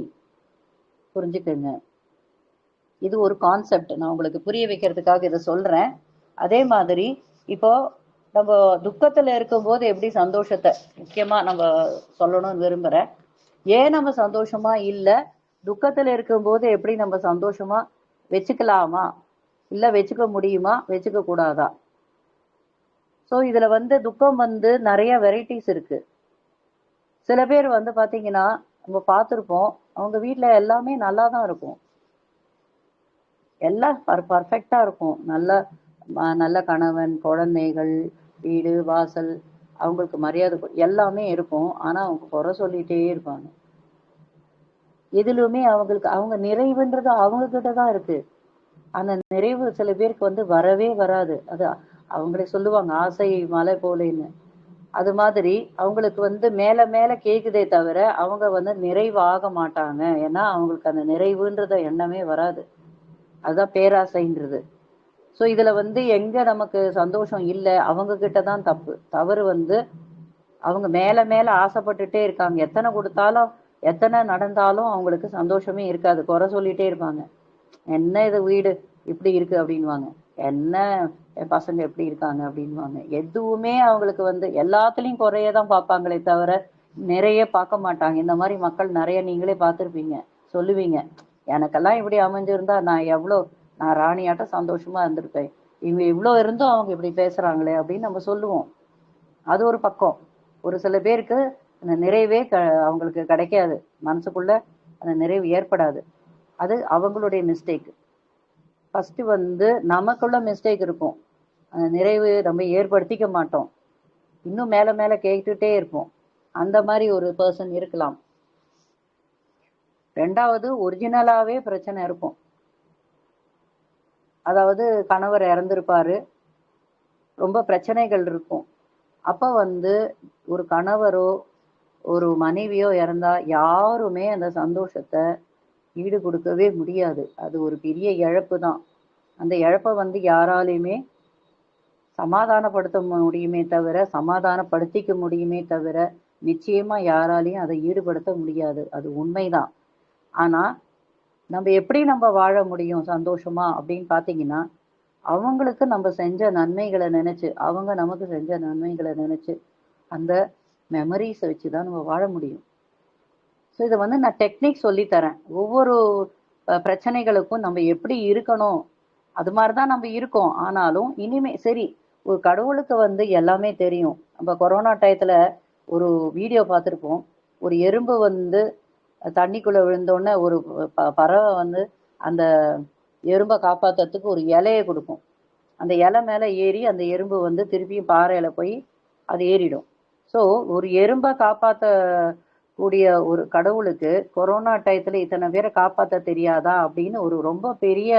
புரிஞ்சுக்கோங்க. இது ஒரு கான்செப்ட். நான் உங்களுக்கு புரிய வைக்கிறதுக்காக இதை சொல்றேன். அதே மாதிரி இப்போ நம்ம துக்கத்துல இருக்கும்போது எப்படி சந்தோஷத்தை முக்கியமா நம்ம சொல்லணும்னு விரும்புறேன். ஏன் நம்ம சந்தோஷமா இல்லை, துக்கத்துல இருக்கும்போது எப்படி நம்ம சந்தோஷமா வச்சுக்கலாமா, இல்ல வச்சுக்க முடியுமா, வச்சுக்க கூடாதா? ஸோ இதுல துக்கம் நிறைய வெரைட்டிஸ் இருக்கு. சில பேர் பாத்தீங்கன்னா நம்ம பார்த்துருப்போம், அவங்க வீட்ல எல்லாமே நல்லா தான் இருக்கும், எல்லாம் பர்ஃபெக்டா இருக்கும். நல்ல கணவன், குழந்தைகள், வீடு வாசல், அவங்களுக்கு மரியாதை எல்லாமே இருக்கும். ஆனா அவங்க குறை சொல்லிட்டே இருப்பாங்க. எதிலுமே அவங்க நிறைவுன்றது அவங்க கிட்டதான் இருக்கு. அந்த நிறைவு சில பேருக்கு வரவே வராது. அது அவங்களே சொல்லுவாங்க, ஆசை மலை போலேன்னு. அது மாதிரி அவங்களுக்கு மேல மேல கேக்குதே தவிர அவங்க நிறைவாக மாட்டாங்க. ஏன்னா அவங்களுக்கு அந்த நிறைவுன்றத எண்ணமே வராது. அதுதான் பேராசைன்றது. ஸோ இதுல எங்க நமக்கு சந்தோஷம் இல்லை, அவங்க கிட்டதான் தவறு. அவங்க மேல மேல ஆசைப்பட்டுட்டே இருக்காங்க. எத்தனை கொடுத்தாலும் எத்தனை நடந்தாலும் அவங்களுக்கு சந்தோஷமே இருக்காது. குறை சொல்லிட்டே இருப்பாங்க. என்ன இது வீடு இப்படி இருக்கு அப்படின்வாங்க, என்ன என் பசங்க எப்படி இருக்காங்க அப்படின்வாங்க. எதுவுமே அவங்களுக்கு எல்லாத்துலயும் குறையதான் பார்ப்பாங்களே தவிர நிறைய பார்க்க மாட்டாங்க. இந்த மாதிரி மக்கள் நிறைய நீங்களே பார்த்துருப்பீங்க, சொல்லுவீங்க. எனக்கெல்லாம் இப்படி அமைஞ்சிருந்தா நான் ராணியாட்டம் சந்தோஷமா இருந்திருப்பேன். இவங்க இவ்வளோ இருந்தும் அவங்க இப்படி பேசுறாங்களே அப்படின்னு நம்ம சொல்லுவோம். அது ஒரு பக்கம். ஒரு சில பேருக்கு அந்த நிறைவே அவங்களுக்கு கிடைக்காது, மனசுக்குள்ள அந்த நிறைவு ஏற்படாது. அது அவங்களுடைய மிஸ்டேக். ஃபர்ஸ்ட் நமக்குள்ள மிஸ்டேக் இருக்கும். அந்த நிறைவு நம்ம ஏற்படுத்திக்க மாட்டோம். இன்னும் மேல மேல கேட்டுட்டே இருப்போம். அந்த மாதிரி ஒரு பர்சன் இருக்கலாம். ரெண்டாவது, ஒரிஜினலாவே பிரச்சனை இருக்கும். அதாவது கணவர் இறந்திருப்பாரு, ரொம்ப பிரச்சனைகள் இருக்கும். அப்ப ஒரு கணவரோ ஒரு மனைவியோ இறந்தா யாருமே அந்த சந்தோஷத்தை ஈடு கொடுக்கவே முடியாது. அது ஒரு பெரிய இழப்பு தான். அந்த இழப்பை யாராலையுமே சமாதானப்படுத்த முடியுமே தவிர, சமாதானப்படுத்திக்க முடியுமே தவிர, நிச்சயமா யாராலையும் அதை ஈடுபடுத்த முடியாது. அது உண்மைதான். ஆனா நம்ம வாழ முடியும் சந்தோஷமா அப்படின்னு பாத்தீங்கன்னா, அவங்களுக்கு நம்ம செஞ்ச நன்மைகளை நினைச்சு, அவங்க நமக்கு செஞ்ச நன்மைகளை நினைச்சு, அந்த மெமரிஸை வச்சுதான் நம்ம வாழ முடியும். ஸோ இதை நான் டெக்னிக் சொல்லித்தரேன். ஒவ்வொரு பிரச்சனைகளுக்கும் நம்ம எப்படி இருக்கணும், அது மாதிரிதான் நம்ம இருக்கோம். ஆனாலும் இனிமே சரி, ஒரு கடவுளுக்கு எல்லாமே தெரியும். நம்ம கொரோனா டயத்துல ஒரு வீடியோ பார்த்துருப்போம். ஒரு எறும்பு தண்ணிக்குள்ள விழுந்தோடனே ஒரு பறவை அந்த எறும்பை காப்பாத்துறதுக்கு ஒரு இலையை கொடுக்கும். அந்த இலை மேல ஏறி அந்த எறும்பு திருப்பியும் பாறையில போய் அது ஏறிடும். ஸோ ஒரு எறும்பை காப்பாற்றக்கூடிய ஒரு கடவுளுக்கு கொரோனா டயத்துல இத்தனை பேரை காப்பாற்ற தெரியாதா அப்படின்னு ஒரு ரொம்ப பெரிய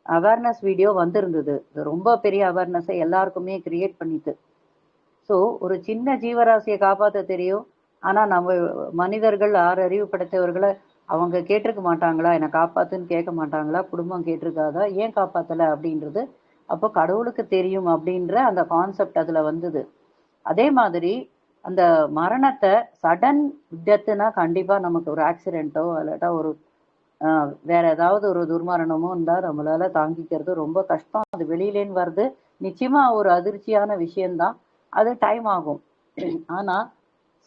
அவேர்னஸ் வீடியோ வந்திருந்தது. ரொம்ப பெரிய அவேர்னஸை எல்லாருக்குமே கிரியேட் பண்ணிட்டு. ஸோ ஒரு சின்ன ஜீவராசியை காப்பாற்ற தெரியும். ஆனா நம்ம மனிதர்கள், அறிவு படைத்தவர்களை அவங்க கேட்டிருக்க மாட்டாங்களா, என்னை காப்பாத்துன்னு கேட்க மாட்டாங்களா, குடும்பம் கேட்டிருக்காதா, ஏன் காப்பாத்தலை அப்படின்றது அப்போ கடவுளுக்கு தெரியும் அப்படின்ற அந்த கான்செப்ட் அதுல வந்தது. அதே மாதிரி அந்த மரணத்தை, சடன் டெத்துனா கண்டிப்பா நமக்கு ஒரு ஆக்சிடென்ட்டோ இல்லாட்டா ஒரு வேற ஏதாவது ஒரு துர்மரணமோ இருந்தா நம்மளால தாங்கிக்கிறது ரொம்ப கஷ்டம். அது வெளியிலேன்னு வருது, நிச்சயமா ஒரு அதிர்ச்சியான விஷயம்தான். அது டைம் ஆகும். ஆனா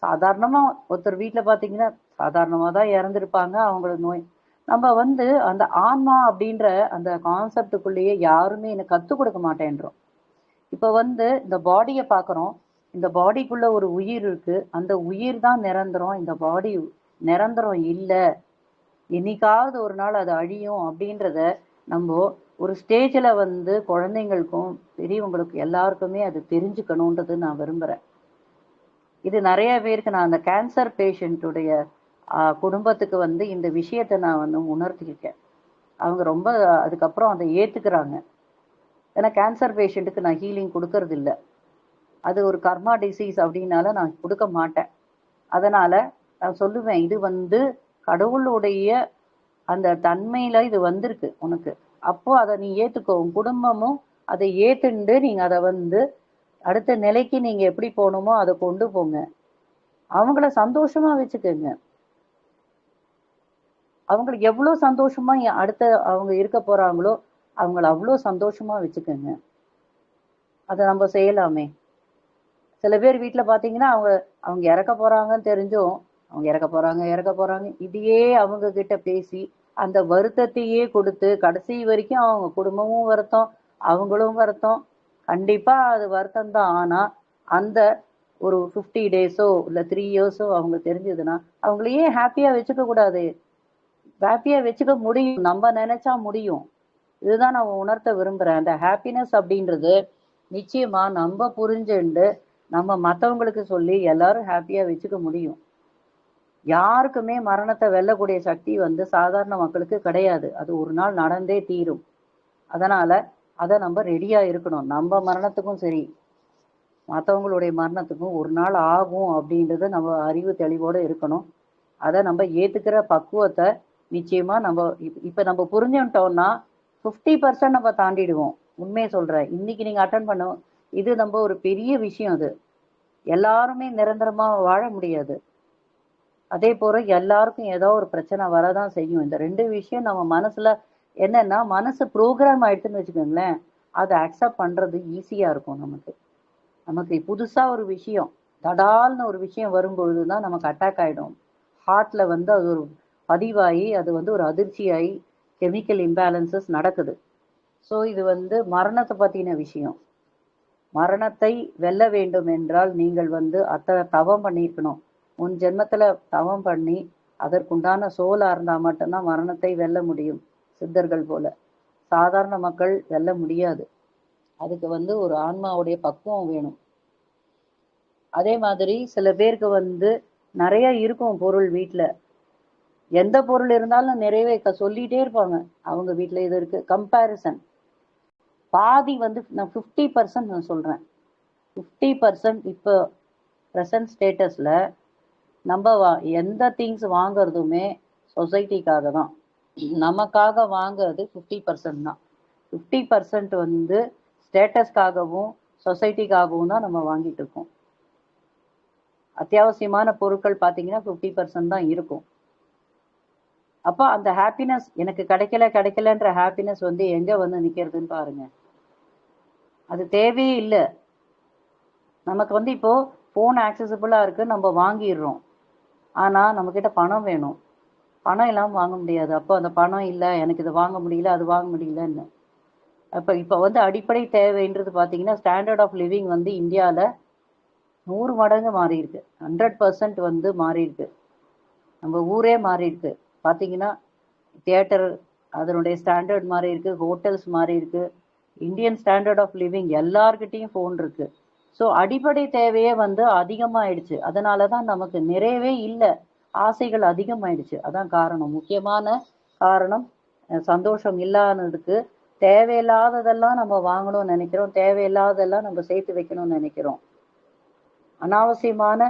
சாதாரணமா ஒருத்தர் வீட்டுல பாத்தீங்கன்னா சாதாரணமா தான் இறந்திருப்பாங்க. அவங்களுக்கு நோய் நம்ம அந்த ஆன்மா அப்படின்ற அந்த கான்செப்டுக்குள்ளேயே யாருமே எனக்கு கத்துக் கொடுக்க மாட்டேன்றோம். இப்ப இந்த பாடியை பாக்குறோம். இந்த பாடிக்குள்ள ஒரு உயிர் இருக்கு. அந்த உயிர் தான் நிரந்தரம். இந்த பாடி நிரந்தரம் இல்லை, என்னைக்காவது ஒரு நாள் அது அழியும் அப்படின்றத நம்ம ஒரு ஸ்டேஜ்ல குழந்தைங்களுக்கும் பெரியவங்களுக்கும் எல்லாருக்குமே அது தெரிஞ்சுக்கணுன்றது நான் விரும்புறேன். இது நிறைய பேருக்கு நான் அந்த கேன்சர் பேஷண்ட்டுடைய குடும்பத்துக்கு இந்த விஷயத்த நான் உணர்த்திருக்கேன். அவங்க ரொம்ப அதுக்கப்புறம் அதை ஏத்துக்கிறாங்க. ஏன்னா கேன்சர் பேஷண்ட்டுக்கு நான் ஹீலிங் கொடுக்கறது இல்லை. அது ஒரு கர்மா டிசீஸ் அப்படின்னால நான் கொடுக்க மாட்டேன். அதனால நான் சொல்லுவேன், இது வந்து கடவுளுடைய அந்த தன்மையில இது வந்திருக்கு உனக்கு. அப்போ அதை நீ ஏத்துக்கோ. உன் குடும்பமும் அதை ஏத்துண்டு நீங்க அதை வந்து அடுத்த நிலைக்கு நீங்க எப்படி போகணுமோ அதை கொண்டு போங்க. அவங்கள சந்தோஷமா வச்சுக்கோங்க. அவங்களுக்கு எவ்வளவு சந்தோஷமா அடுத்த அவங்க இருக்க போறாங்களோ அவங்கள அவ்வளோ சந்தோஷமா வச்சுக்கோங்க. அதை நம்ம செய்யலாமே. சில பேர் வீட்டில் பார்த்தீங்கன்னா அவங்க இறக்க போறாங்கன்னு தெரிஞ்சும் அவங்க இறக்க போறாங்க இதையே அவங்க கிட்ட பேசி அந்த வருத்தத்தையே கொடுத்து கடைசி வரைக்கும் அவங்க குடும்பமும் வருத்தம், அவங்களும் வருத்தம். கண்டிப்பா அது வருத்தம் தான். ஆனா அந்த ஒரு 50 டேஸோ இல்லை 3 இயர்ஸோ அவங்க தெரிஞ்சதுன்னா அவங்களையே ஹாப்பியா வச்சுக்க கூடாது. ஹாப்பியா வச்சுக்க முடியும், நம்ம நினைச்சா முடியும். இதுதான் நான் உணர்த்த விரும்புறேன். அந்த ஹாப்பினஸ் அப்படின்றது நிச்சயமா நம்ம புரிஞ்சுண்டு நம்ம மற்றவங்களுக்கு சொல்லி எல்லாரும் ஹாப்பியா வச்சுக்க முடியும். யாருக்குமே மரணத்தை வெல்லக்கூடிய சக்தி வந்து சாதாரண மக்களுக்கு கிடையாது. அது ஒரு நாள் நடந்தே தீரும். அதனால அதை நம்ம ரெடியா இருக்கணும். நம்ம மரணத்துக்கும் சரி மற்றவங்களுடைய மரணத்துக்கும் ஒரு நாள் ஆகும் அப்படின்றது நம்ம அறிவு தெளிவோடு இருக்கணும். அதை நம்ம ஏத்துக்கிற பக்குவத்தை நிச்சயமா நம்ம இப்ப நம்ம புரிஞ்சுட்டோம்னா 50% நம்ம தாண்டிடுவோம். உண்மையை சொல்றேன். இன்னைக்கு நீங்க அட்டன் பண்ண இது நம்ம ஒரு பெரிய விஷயம். அது எல்லாருமே நிரந்தரமா வாழ முடியாது. அதே போல எல்லாருக்கும் ஏதோ ஒரு பிரச்சனை வரதான் செய்யும். இந்த 2 விஷயம் நம்ம மனசுல என்னன்னா, மனசு ப்ரோக்ராம் ஆயிடுச்சுன்னு வச்சுக்கோங்களேன், அதை அக்செப்ட் பண்றது ஈஸியா இருக்கும் நமக்கு. நமக்கு புதுசா ஒரு விஷயம் தடால்னு ஒரு விஷயம் வரும்பொழுது தான் நமக்கு அட்டாக் ஆயிடும். ஹார்ட்ல வந்து அது ஒரு பதிவாகி அது வந்து ஒரு அதிர்ச்சியாகி கெமிக்கல் இம்பேலன்சஸ் நடக்குது. ஸோ இது வந்து மரணத்தை பற்றின விஷயம். மரணத்தை வெல்ல வேண்டும் என்றால் நீங்கள் வந்து அத்தனை தவம் பண்ணியிருக்கணும். உன் ஜென்மத்தில் தவம் பண்ணி அதற்குண்டான சோலாக இருந்தால் மட்டும்தான் மரணத்தை வெல்ல முடியும். சித்தர்கள் போல சாதாரண மக்கள் வெல்ல முடியாது. அதுக்கு வந்து ஒரு ஆன்மாவுடைய பக்குவம் வேணும். அதே மாதிரி சில பேருக்கு வந்து நிறைய இருக்கும் பொருள் வீட்டில். எந்த பொருள் இருந்தாலும் நிறைவே சொல்லிட்டே இருப்பாங்க. அவங்க வீட்டில் இது இருக்கு. கம்பேரிசன் பாதி வந்து நான் 50% நான் சொல்றேன். 50% இப்போ ப்ரெசன்ட் ஸ்டேட்டஸ்ல நம்ம எந்த திங்ஸ் வாங்குறதுமே சொசைட்டிக்காக தான். நமக்காக வாங்குறது 50% தான். 50% வந்து ஸ்டேட்டஸ்க்காகவும் சொசைட்டிக்காகவும் தான் நம்ம வாங்கிட்டு இருக்கோம். அத்தியாவசியமான பொருட்கள் பார்த்தீங்கன்னா 50% தான் இருக்கும். அப்போ அந்த ஹாப்பினஸ் எனக்கு கிடைக்கலன்ற ஹாப்பினஸ் வந்து எங்க வந்து நிக்கிறதுன்னு பாருங்க. அது தேவையே இல்லை. நமக்கு வந்து இப்போ ஃபோன் ஆக்சசிபிளா இருக்கு, நம்ம வாங்கிடுறோம். ஆனா நம்ம கிட்ட பணம் வேணும். பணம் இல்லாமல் வாங்க முடியாது. அப்போ அந்த பணம் இல்லை, எனக்கு இது வாங்க முடியல, அது வாங்க முடியலன்னு. இப்போ வந்து அடிப்படை தேவைன்றது பார்த்தீங்கன்னா ஸ்டாண்டர்ட் ஆஃப் லிவிங் வந்து இந்தியாவில் 100 மடங்கு மாறி இருக்கு. 100% வந்து மாறி இருக்கு. நம்ம ஊரே மாறி இருக்கு. பார்த்தீங்கன்னா தியேட்டர் அதனுடைய ஸ்டாண்டர்ட் மாறி இருக்கு, ஹோட்டல்ஸ் மாறி இருக்கு, இந்தியன் ஸ்டாண்டர்ட் ஆஃப் லிவிங் எல்லார்கிட்டையும் ஃபோன் இருக்கு. ஸோ அடிப்படை தேவையே வந்து அதிகமாயிடுச்சு. அதனால தான் நமக்கு நிறையவே இல்லை, ஆசைகள் அதிகமாயிடுச்சு. அதான் காரணம், முக்கியமான காரணம். சந்தோஷம் இல்லாததுக்கு தேவையில்லாததெல்லாம் நம்ம வாங்கணும்னு நினைக்கிறோம், தேவையில்லாததெல்லாம் நம்ம சேர்த்து வைக்கணும்னு நினைக்கிறோம், அனாவசியமான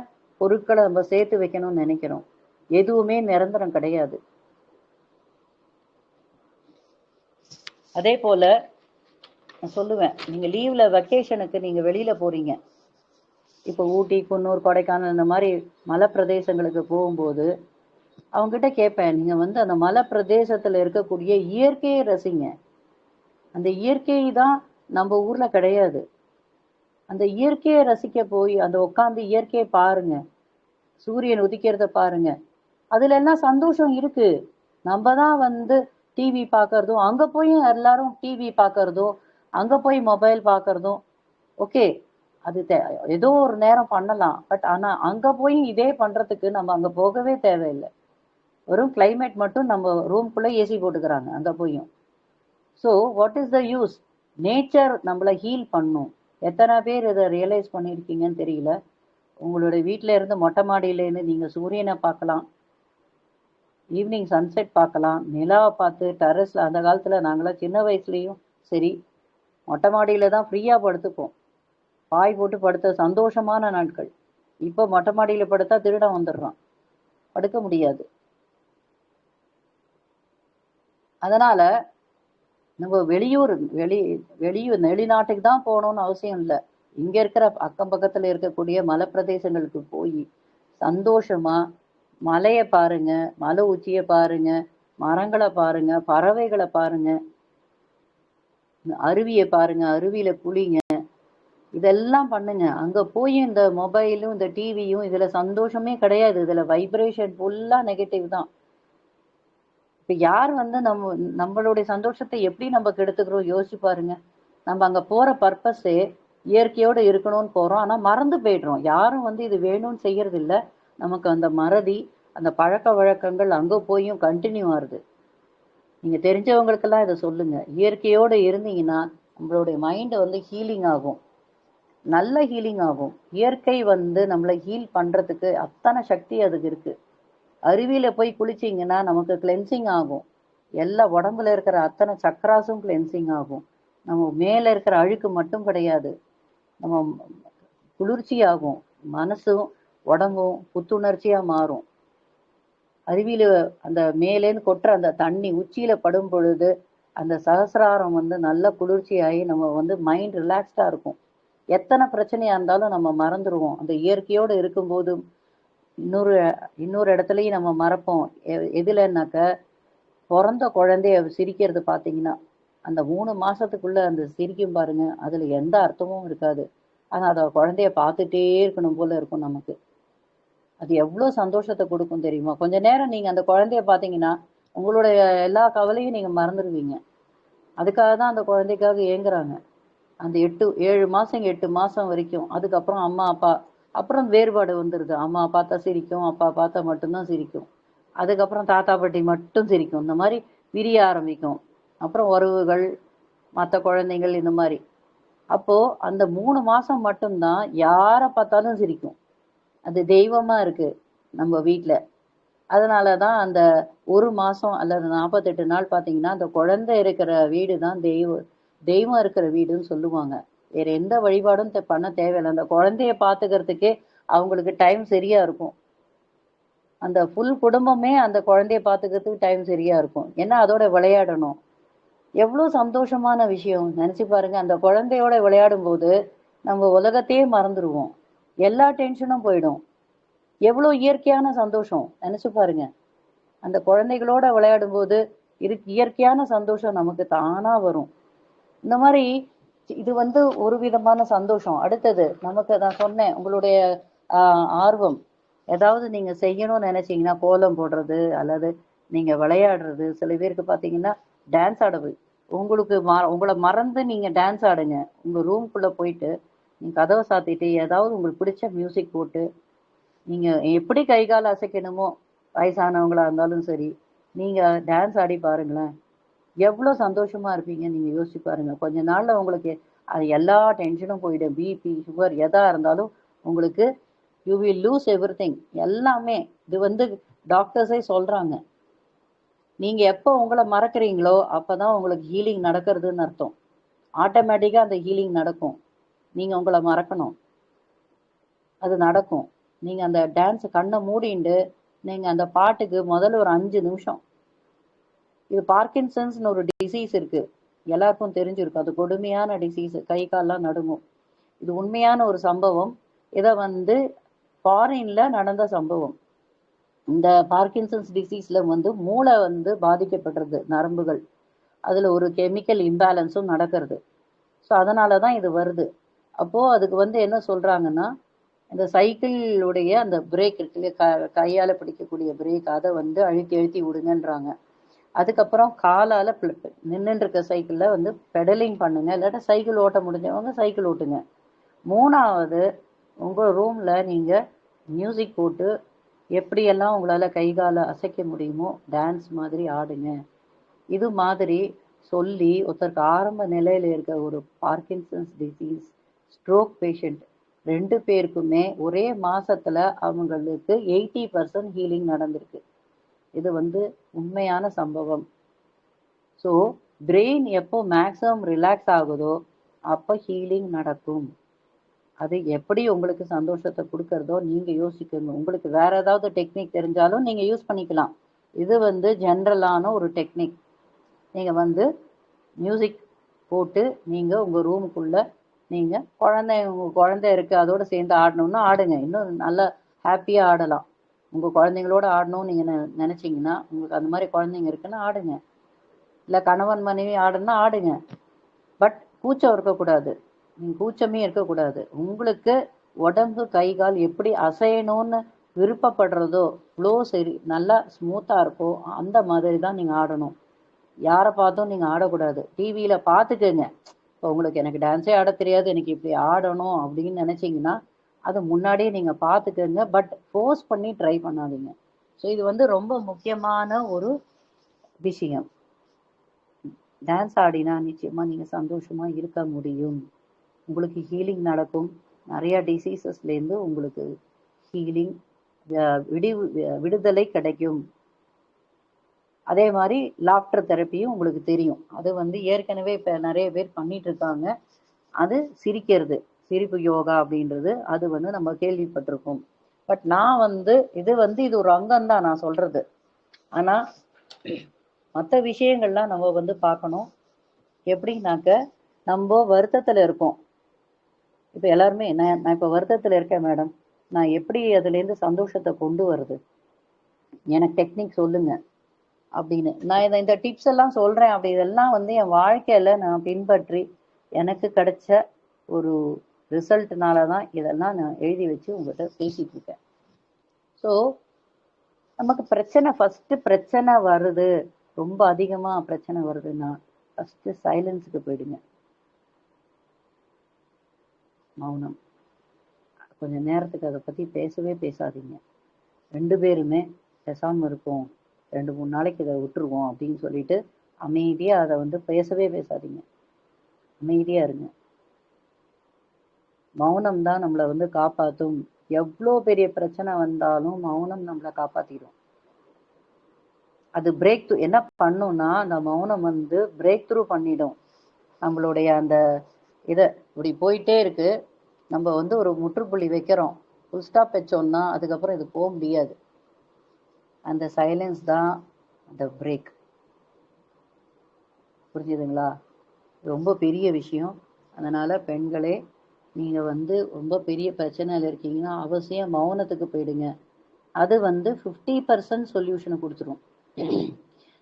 பொருட்களை நம்ம சேர்த்து வைக்கணும்னு நினைக்கிறோம். எதுவுமே நிரந்தரம் கிடையாது. அதே போல நான் சொல்லுவேன், நீங்க லீவ்ல வெக்கேஷனுக்கு நீங்க வெளியில போறீங்க. இப்போ ஊட்டி, குன்னூர், கொடைக்கானல் இந்த மாதிரி மலை பிரதேசங்களுக்கு போகும்போது அவங்ககிட்ட கேட்பேன், நீங்க வந்து அந்த மலை பிரதேசத்துல இருக்கக்கூடிய இயற்கையை ரசிங்க. அந்த இயற்கை தான் நம்ம ஊர்ல கிடையாது. அந்த இயற்கையை ரசிக்க போய் அந்த உட்காந்து இயற்கையை பாருங்க, சூரியன் உதிக்கிறத பாருங்க. அதுல எல்லாம் சந்தோஷம் இருக்கு. நம்ம தான் வந்து டிவி பார்க்கறதும், அங்க போய் எல்லாரும் டிவி பார்க்கறதும், அங்க போய் மொபைல் பார்க்கறதும் ஓகே, அது ஏதோ ஒரு நேரம் பண்ணலாம். பட் ஆனா அங்க போய் இதே பண்றதுக்கு நம்ம அங்க போகவே தேவையில்லை. வெறும் கிளைமேட் மட்டும் நம்ம ரூம்குள்ள ஏசி போட்டுக்கிறாங்க அங்க போயும். So what is the use? Nature நம்மளை ஹீல் பண்ணும். எத்தனை பேர் இதை ரியலைஸ் பண்ணியிருக்கீங்கன்னு தெரியல. உங்களோட வீட்டில இருந்து மொட்டை மாடியிலேருந்து நீங்க சூரியனை பார்க்கலாம், ஈவினிங் சன்செட் பார்க்கலாம், நிலாவை பார்த்து டெரஸ்ல. அந்த காலத்துல நாங்களாம் சின்ன வயசுலயும் சரி மொட்டை மாடியில தான் ஃப்ரீயா படுத்துப்போம். பாய் போட்டு படுத்த சந்தோஷமான நாட்கள். இப்போ மொட்டை மாடியில படுத்தா திருடன் வந்துடுறான். படுக்க முடியாது. அதனால நம்ம வெளிநாட்டுக்கு தான் போகணும்னு அவசியம் இல்லை. இங்க இருக்கிற அக்கம் பக்கத்துல இருக்கக்கூடிய மலை பிரதேசங்களுக்கு போய் சந்தோஷமா மலையை பாருங்க, மலை உச்சியை பாருங்க, மரங்களை பாருங்க, பறவைகளை பாருங்க, அருவியை பாருங்க, அருவியில குளிங்க, இதெல்லாம் பண்ணுங்க. அங்க போய் இந்த மொபைலும் இந்த டிவியும் இதுல சந்தோஷமே கிடையாது. இதுல வைப்ரேஷன் ஃபுல்லா நெகட்டிவ் தான். இப்ப யார் வந்து நம்மளுடைய சந்தோஷத்தை எப்படி நம்ம கெடுத்துக்கிறோம் யோசிச்சு பாருங்க. நம்ம அங்க போற பர்பஸே இயற்கையோட இருக்கணும்னு போறோம். ஆனா மறந்து போயிடுறோம். யாரும் வந்து இது வேணும்னு செய்யறது இல்ல. நமக்கு அந்த மறதி, அந்த பழக்க வழக்கங்கள் அங்க போயும் கண்டினியூ ஆகுது. நீங்க தெரிஞ்சவங்களுக்கெல்லாம் இதை சொல்லுங்க. இயற்கையோட இருந்தீங்கன்னா நம்மளுடைய மைண்ட் வந்து ஹீலிங் ஆகும். நல்ல ஹீலிங் ஆகும். இயற்கை வந்து நம்மளை ஹீல் பண்றதுக்கு அத்தனை சக்தி அதுக்கு இருக்கு. அருவியில போய் குளிச்சிங்கன்னா நமக்கு கிளென்சிங் ஆகும். எல்லா உடம்புல இருக்கிற அத்தனை சக்கராஸும் கிளென்சிங் ஆகும். நம்ம மேல இருக்கிற அழுக்கு மட்டும் கிடையாது, நம்ம குளிர்ச்சி ஆகும். மனசும் உடம்பும் புத்துணர்ச்சியா மாறும். அருவியில அந்த மேலேன்னு கொட்டுற அந்த தண்ணி உச்சியில படும் பொழுது அந்த சகசிராரம் வந்து நல்ல குளிர்ச்சியாகி நம்ம வந்து மைண்ட் ரிலாக்ஸ்டா இருக்கும். எத்தனை பிரச்சனையா இருந்தாலும் நம்ம மறந்துடுவோம். அந்த இயற்கையோடு இருக்கும்போது இன்னொரு இடத்துலையும் நம்ம மறப்போம். எதுலன்னாக்க பிறந்த குழந்தைய சிரிக்கிறது பார்த்தீங்கன்னா அந்த 3 மாசத்துக்குள்ள அந்த சிரிக்கும் பாருங்க, அதுல எந்த அர்த்தமும் இருக்காது. ஆனா அதை குழந்தைய பார்த்துட்டே இருக்கணும் போல இருக்கும் நமக்கு. அது எவ்வளவு சந்தோஷத்தை கொடுக்கும் தெரியுமா? கொஞ்ச நேரம் நீங்க அந்த குழந்தைய பார்த்தீங்கன்னா உங்களுடைய எல்லா கவலையும் நீங்க மறந்துடுவீங்க. அதுக்காக தான் அந்த குழந்தைக்காக ஏங்குறாங்க. அந்த 7 மாசம் 8 மாசம் வரைக்கும். அதுக்கப்புறம் அம்மா அப்பா அப்புறம் வேறுபாடு வந்துடுது. அம்மா பார்த்தா சிரிக்கும், அப்பா பார்த்தா மட்டும்தான் சிரிக்கும். அதுக்கப்புறம் தாத்தா பாட்டி மட்டும் சிரிக்கும். இந்த மாதிரி விரிய ஆரம்பிக்கும். அப்புறம் உறவுகள், மற்ற குழந்தைகள், இந்த மாதிரி. அப்போ அந்த 3 மாசம் மட்டும்தான் யாரை பார்த்தாலும் சிரிக்கும். அது தெய்வமா இருக்கு நம்ம வீட்டில். அதனால தான் அந்த 1 மாசம் அல்லது 48 நாள் பார்த்தீங்கன்னா அந்த குழந்தை இருக்கிற வீடு தான் தெய்வம் இருக்கிற வீடுன்னு சொல்லுவாங்க. வேற எந்த வழிபாடும் பண்ண தேவையில்லை. அந்த குழந்தைய பார்த்துக்கிறதுக்கே அவங்களுக்கு டைம் சரியா இருக்கும். அந்த ஃபுல் குடும்பமே அந்த குழந்தைய பார்த்துக்கிறதுக்கு டைம் சரியா இருக்கும். ஏன்னா அதோட விளையாடணும். எவ்வளோ சந்தோஷமான விஷயம் நினைச்சு பாருங்க. அந்த குழந்தையோட விளையாடும் போது நம்ம உலகத்தையே மறந்துடுவோம். எல்லா டென்ஷனும் போயிடும். எவ்வளோ இயற்கையான சந்தோஷம் நினைச்சு பாருங்க. அந்த குழந்தைகளோட விளையாடும் போது இயற்கையான சந்தோஷம் நமக்கு தானா வரும். இந்த மாதிரி இது வந்து ஒரு விதமான சந்தோஷம். அடுத்தது நமக்கு நான் சொன்னேன், உங்களுடைய ஆர்வம் ஏதாவது நீங்க செய்யணும்னு நினைச்சீங்கன்னா கோலம் போடுறது அல்லது நீங்க விளையாடுறது. சில பேருக்கு பார்த்தீங்கன்னா டான்ஸ் ஆடுறது. உங்களை மறந்து நீங்க டான்ஸ் ஆடுங்க. உங்க ரூம்குள்ள போயிட்டு நீங்க கதவை சாத்திட்டு ஏதாவது உங்களுக்கு பிடிச்ச மியூசிக் போட்டு நீங்க எப்படி கை கால் அசைக்கணுமோ, வயசானவங்களா இருந்தாலும் சரி, நீங்க டான்ஸ் ஆடி பாருங்களேன். எவ்வளோ சந்தோஷமா இருப்பீங்க நீங்க யோசிச்சு பாருங்க. கொஞ்ச நாள்ல உங்களுக்கு அது எல்லா டென்ஷனும் போயிடும். பிபி, சுகர் எதா இருந்தாலும் உங்களுக்கு யூ வில் லூஸ் எவ்ரிதிங். எல்லாமே இது வந்து டாக்டர்ஸே சொல்றாங்க. நீங்க எப்போ உங்களை மறக்கிறீங்களோ அப்பதான் உங்களுக்கு ஹீலிங் நடக்கிறதுன்னு அர்த்தம். ஆட்டோமேட்டிக்கா அந்த ஹீலிங் நடக்கும். நீங்க உங்களை மறக்கணும், அது நடக்கும். நீங்க அந்த டான்ஸ் கண்ணை மூடிண்டு நீங்க அந்த பாட்டுக்கு முதல்ல ஒரு 5 நிமிஷம். இது பார்க்கின்சன்ஸ்னு ஒரு டிசீஸ் இருக்கு, எல்லாருக்கும் தெரிஞ்சிருக்கும். அது கொடுமையான டிசீஸ். கை கால்லாம் நடுங்கும். இது உண்மையான ஒரு சம்பவம். இதை வந்து ஃபாரின்ல நடந்த சம்பவம். இந்த பார்க்கின்சன்ஸ் டிசீஸ்ல வந்து மூளை வந்து பாதிக்கப்படுறது, நரம்புகள். அதுல ஒரு கெமிக்கல் இம்பேலன்ஸும் நடக்கிறது. ஸோ அதனால தான் இது வருது. அப்போ அதுக்கு வந்து என்ன சொல்றாங்கன்னா, இந்த சைக்கிளுடைய அந்த பிரேக் இருக்கு, கையால பிடிக்கக்கூடிய பிரேக், அதை வந்து அழுத்தி அழுத்தி விடுங்கன்றாங்க. அதுக்கப்புறம் காலால நின்றுட்டு இருக்க சைக்கிள்ல வந்து பெடலிங் பண்ணுங்க, இல்லாட்டா சைக்கிள் ஓட்ட முடிஞ்சவங்க சைக்கிள் ஓட்டுங்க. 3வது, உங்க ரூம்ல நீங்க மியூசிக் போட்டு எப்படியெல்லாம் உங்களால கை காலை அசைக்க முடியுமோ டான்ஸ் மாதிரி ஆடுங்க. இது மாதிரி சொல்லி ஒருத்தருக்கு ஆரம்ப நிலையில இருக்க ஒரு பார்க்கின்சன்ஸ் டிசீஸ், ஸ்ட்ரோக் பேஷண்ட் 2 பேருக்குமே ஒரே மாசத்துல அவங்களுக்கு 80% ஹீலிங் நடந்திருக்கு. இது வந்து உண்மையான சம்பவம். ஸோ பிரெயின் எப்போ மேக்ஸிமம் ரிலாக்ஸ் ஆகுதோ அப்போ ஹீலிங் நடக்கும். அது எப்படி உங்களுக்கு சந்தோஷத்தை கொடுக்கறதோ நீங்கள் யோசிக்கணும். உங்களுக்கு வேற ஏதாவது டெக்னிக் தெரிஞ்சாலும் நீங்கள் யூஸ் பண்ணிக்கலாம். இது வந்து ஜென்ரலான ஒரு டெக்னிக். நீங்கள் வந்து மியூசிக் போட்டு நீங்கள் உங்கள் ரூமுக்குள்ளே நீங்கள் உங்கள் குழந்தை இருக்குது அதோடு சேர்ந்து ஆடணும்னா ஆடுங்க. இன்னும் நல்லா ஹாப்பியாக ஆடலாம். உங்கள் குழந்தைங்களோட ஆடணும்னு நீங்கள் நினச்சிங்கன்னா, உங்களுக்கு அந்த மாதிரி குழந்தைங்க இருக்குன்னா ஆடுங்க. இல்லை கணவன் மனைவி ஆடுனா ஆடுங்க. பட் கூச்சம் இருக்கக்கூடாது. கூச்சமே இருக்கக்கூடாது. உங்களுக்கு உடம்பு கை கால் எப்படி அசையணும்னு விருப்பப்படுறதோ, ஃப்ளோ சரி நல்லா ஸ்மூத்தாக இருக்கோ அந்த மாதிரி தான் நீங்கள் ஆடணும். யாரை பார்த்தும் நீங்கள் ஆடக்கூடாது. டிவியில் பார்த்துக்கங்க. இப்போ உங்களுக்கு எனக்கு டான்ஸே ஆட தெரியாது, எனக்கு இப்படி ஆடணும் அப்படின்னு நினச்சிங்கன்னா அது முன்னாடியே நீங்கள் பார்த்துக்கங்க. பட் ஃபோர்ஸ் பண்ணி ட்ரை பண்ணாதீங்க. ஸோ இது வந்து ரொம்ப முக்கியமான ஒரு விஷயம். டான்ஸ் ஆடினா நிச்சயமாக நீங்கள் சந்தோஷமாக இருக்க முடியும். உங்களுக்கு ஹீலிங் நடக்கும். நிறையா டிசீசஸ்லேருந்து உங்களுக்கு ஹீலிங் விடுதலை கிடைக்கும். அதே மாதிரி லாஃப்டர் தெரப்பியும் உங்களுக்கு தெரியும். அது வந்து ஏற்கனவே இப்போ நிறைய பேர் பண்ணிட்டு இருக்காங்க. அது சிரிக்கிறது, சிரிப்பு யோகா அப்படின்றது அது வந்து நம்ம கேள்விப்பட்டிருக்கோம். பட் நான் வந்து இது ஒரு அங்கம் தான் நான் சொல்றது. ஆனால் மற்ற விஷயங்கள்லாம் நம்ம வந்து பார்க்கணும். எப்படின்னாக்க நம்ம வருத்தத்தில் இருக்கோம். இப்போ எல்லாருமே நான் இப்போ வருத்தத்தில் இருக்கேன் மேடம், நான் எப்படி அதுலேருந்து சந்தோஷத்தை கொண்டு வருது, எனக்கு டெக்னிக் சொல்லுங்க அப்படின்னு நான் இந்த டிப்ஸ் எல்லாம் சொல்கிறேன். அப்படி இதெல்லாம் வந்து என் வாழ்க்கையில் நான் பின்பற்றி எனக்கு கிடைச்ச ஒரு ரிசல்ட்னால தான் இதெல்லாம் நான் எழுதி வச்சு உங்கள்கிட்ட பேசிகிட்டு இருக்கேன். ஸோ நமக்கு ஃபஸ்ட்டு பிரச்சனை வருது, ரொம்ப அதிகமாக பிரச்சனை வருதுன்னா ஃபஸ்ட்டு சைலன்ஸுக்கு போயிடுங்க. மௌனம். கொஞ்சம் நேரத்துக்கு அதை பற்றி பேசவே பேசாதீங்க. 2 பேருமே பேசாமல் இருப்போம், 2-3 நாளைக்கு இதை விட்டுருவோம் அப்படின்னு சொல்லிட்டு அமைதியாக அதை வந்து பேசவே பேசாதீங்க. அமைதியாக இருங்க. மௌனம் தான் நம்மளை வந்து காப்பாற்றும். எவ்வளோ பெரிய பிரச்சனை வந்தாலும் மௌனம் நம்மளை காப்பாற்றிடும். அது பிரேக் த்ரூ என்ன பண்ணும்னா, அந்த மௌனம் வந்து பிரேக் த்ரூ பண்ணிடும். நம்மளுடைய அந்த இதை இப்படி போயிட்டே இருக்கு, நம்ம வந்து ஒரு முற்றுப்புள்ளி வைக்கிறோம், ஃபுல் ஸ்டாப் வச்சோம்னா அதுக்கப்புறம் இது போக முடியாது. அந்த சைலன்ஸ் தான் அந்த பிரேக். புரிஞ்சுதுங்களா? ரொம்ப பெரிய விஷயம். அதனால் பெண்களே, நீங்கள் வந்து ரொம்ப பெரிய பிரச்சனையில் இருக்கீங்கன்னா அவசியம் மௌனத்துக்கு போயிடுங்க. அது வந்து 50% சொல்யூஷனை கொடுத்துரும்.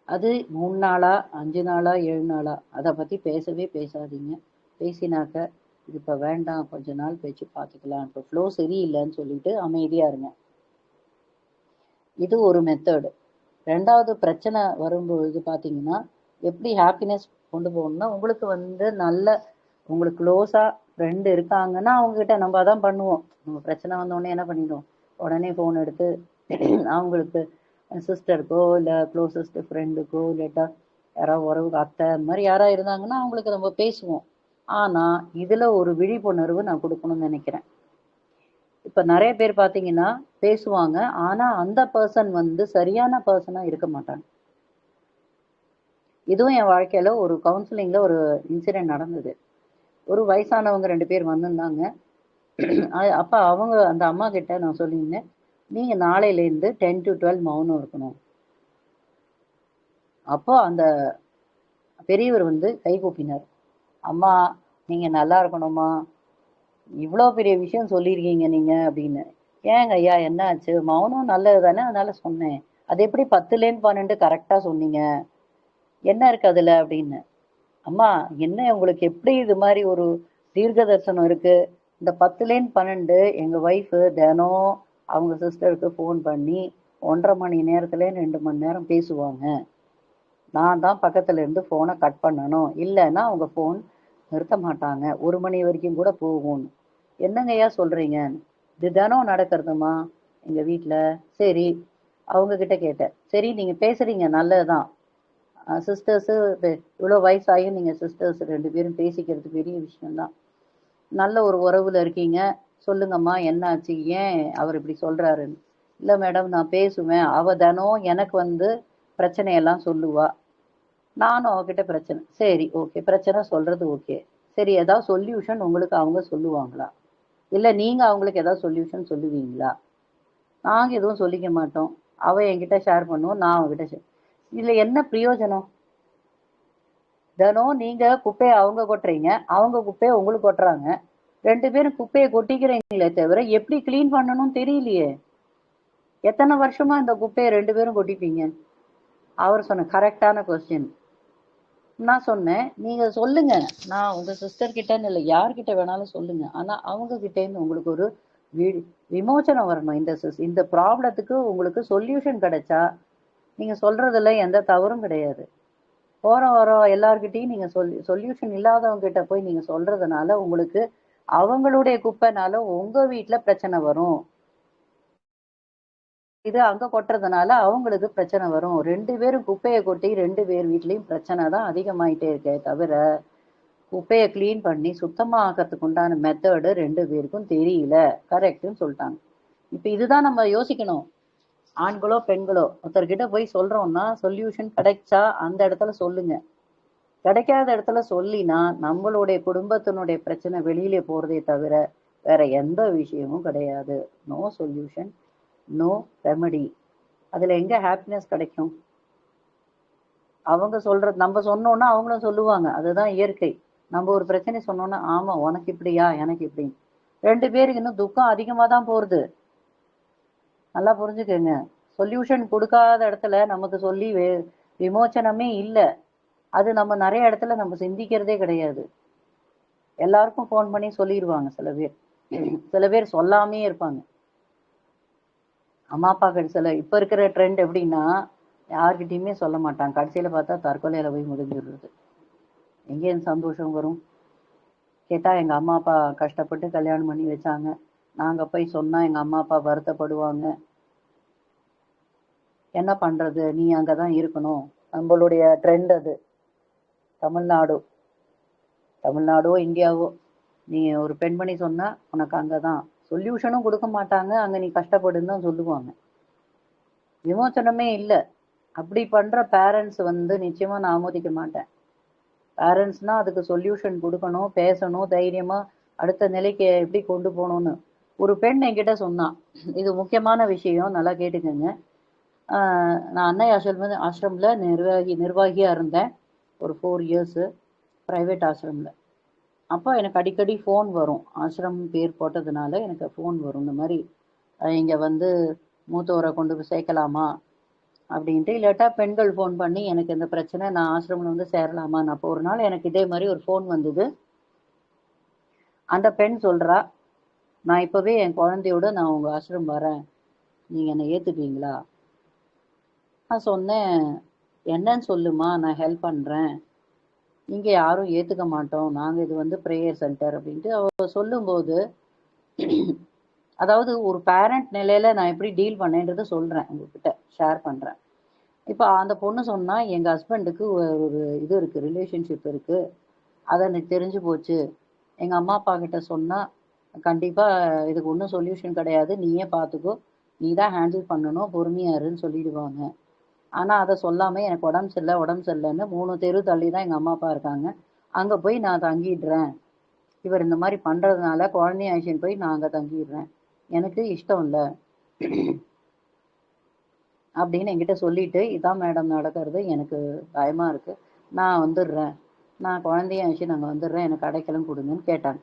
அது 3 நாளா 5 நாளா 7 நாளா அதை பற்றி பேசவே பேசாதீங்க. பேசினாக்க இது இப்போ வேண்டாம், கொஞ்ச நாள் பேச்சு பார்த்துக்கலாம், இப்போ ஃப்ளோ சரியில்லைன்னு சொல்லிட்டு அமைதியாக இருங்க. இது ஒரு மெத்தடு. 2வது பிரச்சனை வரும்பொழுது பார்த்தீங்கன்னா எப்படி ஹாப்பினஸ் கொண்டு போகணும்னா, உங்களுக்கு வந்து உங்களுக்கு க்ளோஸாக ஃப்ரெண்டு இருக்காங்கன்னா அவங்ககிட்ட நம்ம அதான் பண்ணுவோம். நம்ம பிரச்சனை வந்தோடனே என்ன பண்ணிடுவோம், உடனே ஃபோன் எடுத்து அவங்களுக்கு சிஸ்டருக்கோ இல்லை க்ளோசஸ்ட் ஃப்ரெண்டுக்கோ இல்லாட்டா யாராவது உறவுக்கு அத்தை அந்த மாதிரி யாராவது இருந்தாங்கன்னா அவங்களுக்கு நம்ம பேசுவோம். ஆனால் இதில் ஒரு விழிப்புணர்வு நான் கொடுக்கணும்னு நினைக்கிறேன். இப்போ நிறைய பேர் பார்த்தீங்கன்னா பேசுவாங்க, ஆனால் அந்த பர்சன் வந்து சரியான பர்சனாக இருக்க மாட்டாங்க. இதுவும் என் வாழ்க்கையில் ஒரு கவுன்சிலிங்கில் ஒரு இன்சிடென்ட் நடந்தது. ஒரு வயசானவங்க 2 பேர் வந்திருந்தாங்க. அப்போ அவங்க அந்த அம்மா கிட்ட நான் சொல்லியிருந்தேன், நீங்கள் நாளையிலேருந்து 10 to 12 மௌனம் இருக்கணும். அப்போ அந்த பெரியவர் வந்து கை கூப்பினார், அம்மா நீங்கள் நல்லா இருக்கணுமா, இவ்வளோ பெரிய விஷயம் சொல்லியிருக்கீங்க நீங்கள் அப்படின்னு. ஏங்க ஐயா என்ன ஆச்சு, மௌனம் நல்லது தானே அதனால சொன்னேன், அது எப்படி 10லேருந்து 12 கரெக்டாக சொன்னீங்க, என்ன இருக்கு அதில் அப்படின்னு. அம்மா என்ன உங்களுக்கு எப்படி இது மாதிரி ஒரு தீர்க்க தரிசனம் இருக்கு, இந்த 10லேருந்து 12 எங்கள் ஒய்ஃபு தினம் அவங்க சிஸ்டருக்கு ஃபோன் பண்ணி 1.5 மணி நேரத்துலேருந்து 2 மணி நேரம் பேசுவாங்க. நான் தான் பக்கத்தில் இருந்து ஃபோனை கட் பண்ணணும், இல்லைன்னா அவங்க ஃபோன் நிறுத்த மாட்டாங்க, 1 மணி வரைக்கும் கூட போகும்னு. என்னங்கய்யா சொல்கிறீங்க, இது தினம் நடக்கிறதுமா எங்கள் வீட்டில். சரி அவங்கக்கிட்ட கேட்டேன், சரி நீங்கள் பேசுகிறீங்க நல்லது தான், சிஸ்டர்ஸு இவ்வளோ வயசாகியும் நீங்கள் சிஸ்டர்ஸ் 2 பேரும் பேசிக்கிறது பெரிய விஷயம்தான், நல்ல ஒரு உறவில் இருக்கீங்க, சொல்லுங்கம்மா என்னாச்சு, ஏன் அவர் இப்படி சொல்கிறாருன்னு. இல்லை மேடம் நான் பேசுவேன், அவள் தினம் எனக்கு வந்து பிரச்சனையெல்லாம் சொல்லுவா, நானும் அவகிட்ட பிரச்சனை. சரி ஓகே, பிரச்சனை சொல்கிறது ஓகே, சரி, ஏதாவது சொல்யூஷன் உங்களுக்கு அவங்க சொல்லுவாங்களா? இல்ல நீங்க அவங்களுக்கு ஏதாவது சொல்யூஷன் சொல்லுவீங்களா? நாங்க எதுவும் சொல்லிக்க மாட்டோம். அவ என்கிட்ட ஷேர் பண்ணுவோம், நான் அவகிட்ட இதுல என்ன பிரயோஜனம்? தினம் நீங்க குப்பைய அவங்க கொட்டுறீங்க, அவங்க குப்பைய உங்களுக்கு கொட்டுறாங்க. 2 பேரும் குப்பைய கொட்டிக்கிறீங்களே தவிர, எப்படி கிளீன் பண்ணணும்னு தெரியலையே. எத்தனை வருஷமா இந்த குப்பைய 2 பேரும் கொட்டிப்பீங்க? அவர் சொன்ன கரெக்டான கொஸ்டின். நான் சொன்னேன், நீங்க சொல்லுங்க. நான் உங்க சிஸ்டர் கிட்டன்னு இல்ல, யார்கிட்ட வேணாலும் சொல்லுங்க. ஆனா அவங்க கிட்ட இருந்து உங்களுக்கு ஒரு விமோச்சனம் வரணும். இந்த ப்ராப்ளத்துக்கு உங்களுக்கு சொல்யூஷன் கிடைச்சா, நீங்க சொல்றதுல எந்த தவறும் கிடையாது. போறோம் வரோம் எல்லார்கிட்டயும் நீங்க சொல்யூஷன் இல்லாதவங்க கிட்ட போய் நீங்க சொல்றதுனால உங்களுக்கு அவங்களுடைய குப்பைனால உங்க வீட்டுல பிரச்சனை வரும். இது அங்க கொட்டுறதுனால அவங்களுக்கு பிரச்சனை வரும். 2 பேரும் குப்பையை கொட்டி 2 பேர் வீட்லயும் பிரச்சனை தான் அதிகமாயிட்டே இருக்கே தவிர, குப்பையை கிளீன் பண்ணி சுத்தமா ஆக்கிறதுக்கு உண்டான மெத்தடு 2 பேருக்கும் தெரியல. கரெக்ட்னு சொல்லிட்டாங்க. இப்ப இதுதான் நம்ம யோசிக்கணும். ஆண்களோ பெண்களோ ஒருத்தர்கிட்ட போய் சொல்றோம்னா சொல்யூஷன் கிடைச்சா அந்த இடத்துல சொல்லுங்க. கிடைக்காத இடத்துல சொல்லினா நம்மளுடைய குடும்பத்தினுடைய பிரச்சனை வெளியில போறதே தவிர வேற எந்த விஷயமும் கிடையாது. No solution, no remedy. அதுல எங்க ஹாப்பினஸ் கிடைக்கும்? அவங்க சொல்றது நம்ம சொன்னோம்னா அவங்களும் சொல்லுவாங்க. அதுதான் இயற்கை. நம்ம ஒரு பிரச்சனை சொன்னோம்னா ஆமா உனக்கு இப்படியா எனக்கு இப்படி, 2 பேருக்கு இன்னும் துக்கம் அதிகமா தான் போறது. நல்லா புரிஞ்சுக்கங்க. சொல்யூஷன் கொடுக்காத இடத்துல நமக்கு சொல்லி விமோச்சனமே இல்லை. அது நம்ம நிறைய இடத்துல நம்ம சிந்திக்கிறதே கிடையாது. எல்லாருக்கும் ஃபோன் பண்ணி சொல்லிடுவாங்க சில பேர். சில பேர் சொல்லாமே இருப்பாங்க. அம்மா அப்பா கடைசியில் இப்போ இருக்கிற ட்ரெண்ட் எப்படின்னா யார்கிட்டயுமே சொல்ல மாட்டாங்க. கடைசியில் பார்த்தா தற்கொலையில் போய் முடிஞ்சிடுறது. எங்கேருந்து சந்தோஷம் வரும்? கேட்டால் எங்கள் அம்மா அப்பா கஷ்டப்பட்டு கல்யாணம் பண்ணி வச்சாங்க, நாங்கள் போய் சொன்னால் எங்கள் அம்மா அப்பா வருத்தப்படுவாங்க, என்ன பண்ணுறது, நீ அங்கே தான் இருக்கணும். நம்மளுடைய ட்ரெண்ட் அது. தமிழ்நாடோ இந்தியாவோ நீ ஒரு பெண்மணி சொன்னால் உனக்கு அங்கே தான் சொல்யூஷனும் கொடுக்க மாட்டாங்க, அங்கே நீ கஷ்டப்படுன்னு தான் சொல்லுவாங்க. விமோச்சனமே இல்லை. அப்படி பண்ணுற பேரண்ட்ஸ் நிச்சயமாக நான் ஆமோதிக்க மாட்டேன். பேரண்ட்ஸ்னால் அதுக்கு சொல்யூஷன் கொடுக்கணும், பேசணும், தைரியமாக அடுத்த நிலைக்கு எப்படி கொண்டு போகணும்னு. ஒரு பெண் என்கிட்ட சொன்னான், இது முக்கியமான விஷயம், நல்லா கேட்டுக்கோங்க. நான் அன்னை ஆசிரமில் நிர்வாகியாக இருந்தேன் ஒரு 4 இயர்ஸு, ப்ரைவேட் ஆசிரமில். அப்போ எனக்கு அடிக்கடி ஃபோன் வரும். ஆசிரம் பேர் போட்டதுனால எனக்கு ஃபோன் வரும். இந்த மாதிரி இங்கே மூத்தவரை கொண்டு போய் சேர்க்கலாமா அப்படின்ட்டு. இல்லாட்டா பெண்கள் ஃபோன் பண்ணி எனக்கு இந்த பிரச்சனை, நான் ஆசிரமில் சேரலாமா. அப்போ ஒரு நாள் எனக்கு இதே மாதிரி ஒரு ஃபோன் வந்தது. அந்த பெண் சொல்கிறா, நான் இப்போவே என் குழந்தையோட நான் உங்கள் ஆசிரம் வரேன், நீங்கள் என்னை ஏற்றுப்பீங்களா? நான் சொன்னேன், என்னன்னு சொல்லுமா, நான் ஹெல்ப் பண்ணுறேன். இங்கே யாரும் ஏற்றுக்க மாட்டோம், நாங்கள் இது ப்ரேயர் சென்டர் அப்படின்ட்டு அவ சொல்லும்போது, அதாவது ஒரு பேரண்ட் நிலையில் நான் எப்படி டீல் பண்ணேன்றதை சொல்கிறேன், உங்ககிட்ட ஷேர் பண்ணுறேன். இப்போ அந்த பொண்ணு சொன்னால், எங்கள் ஹஸ்பண்டுக்கு ஒரு இது இருக்குது, ரிலேஷன்ஷிப் இருக்குது, அதை எனக்கு தெரிஞ்சு போச்சு. எங்கள் அம்மா அப்பா கிட்ட சொன்னால் கண்டிப்பாக இதுக்கு ஒன்றும் சொல்யூஷன் கிடையாது, நீயே பார்த்துக்கோ, நீ தான் ஹேண்டில் பண்ணணும், பொறுமையாருன்னு சொல்லிடுவாங்க. ஆனால் அதை சொல்லாமல் எனக்கு உடம்பு சரியில்லைன்னு 3 தெரு தள்ளி தான் எங்கள் அம்மா அப்பா இருக்காங்க, அங்கே போய் நான் தங்கிடுறேன், இவர் இந்த மாதிரி பண்ணுறதுனால குழந்தைய அழைச்சின்னு போய் நான் அங்கே தங்கிடுறேன், எனக்கு இஷ்டம் இல்லை அப்படின்னு என்கிட்ட சொல்லிட்டு, இதான் மேடம் நடக்கிறது, எனக்கு பயமாக இருக்குது, நான் வந்துடுறேன், நான் குழந்தைய அழைச்சி நாங்கள் வந்துடுறேன், எனக்கு அடைக்கலம் கொடுங்கன்னு கேட்டாங்க.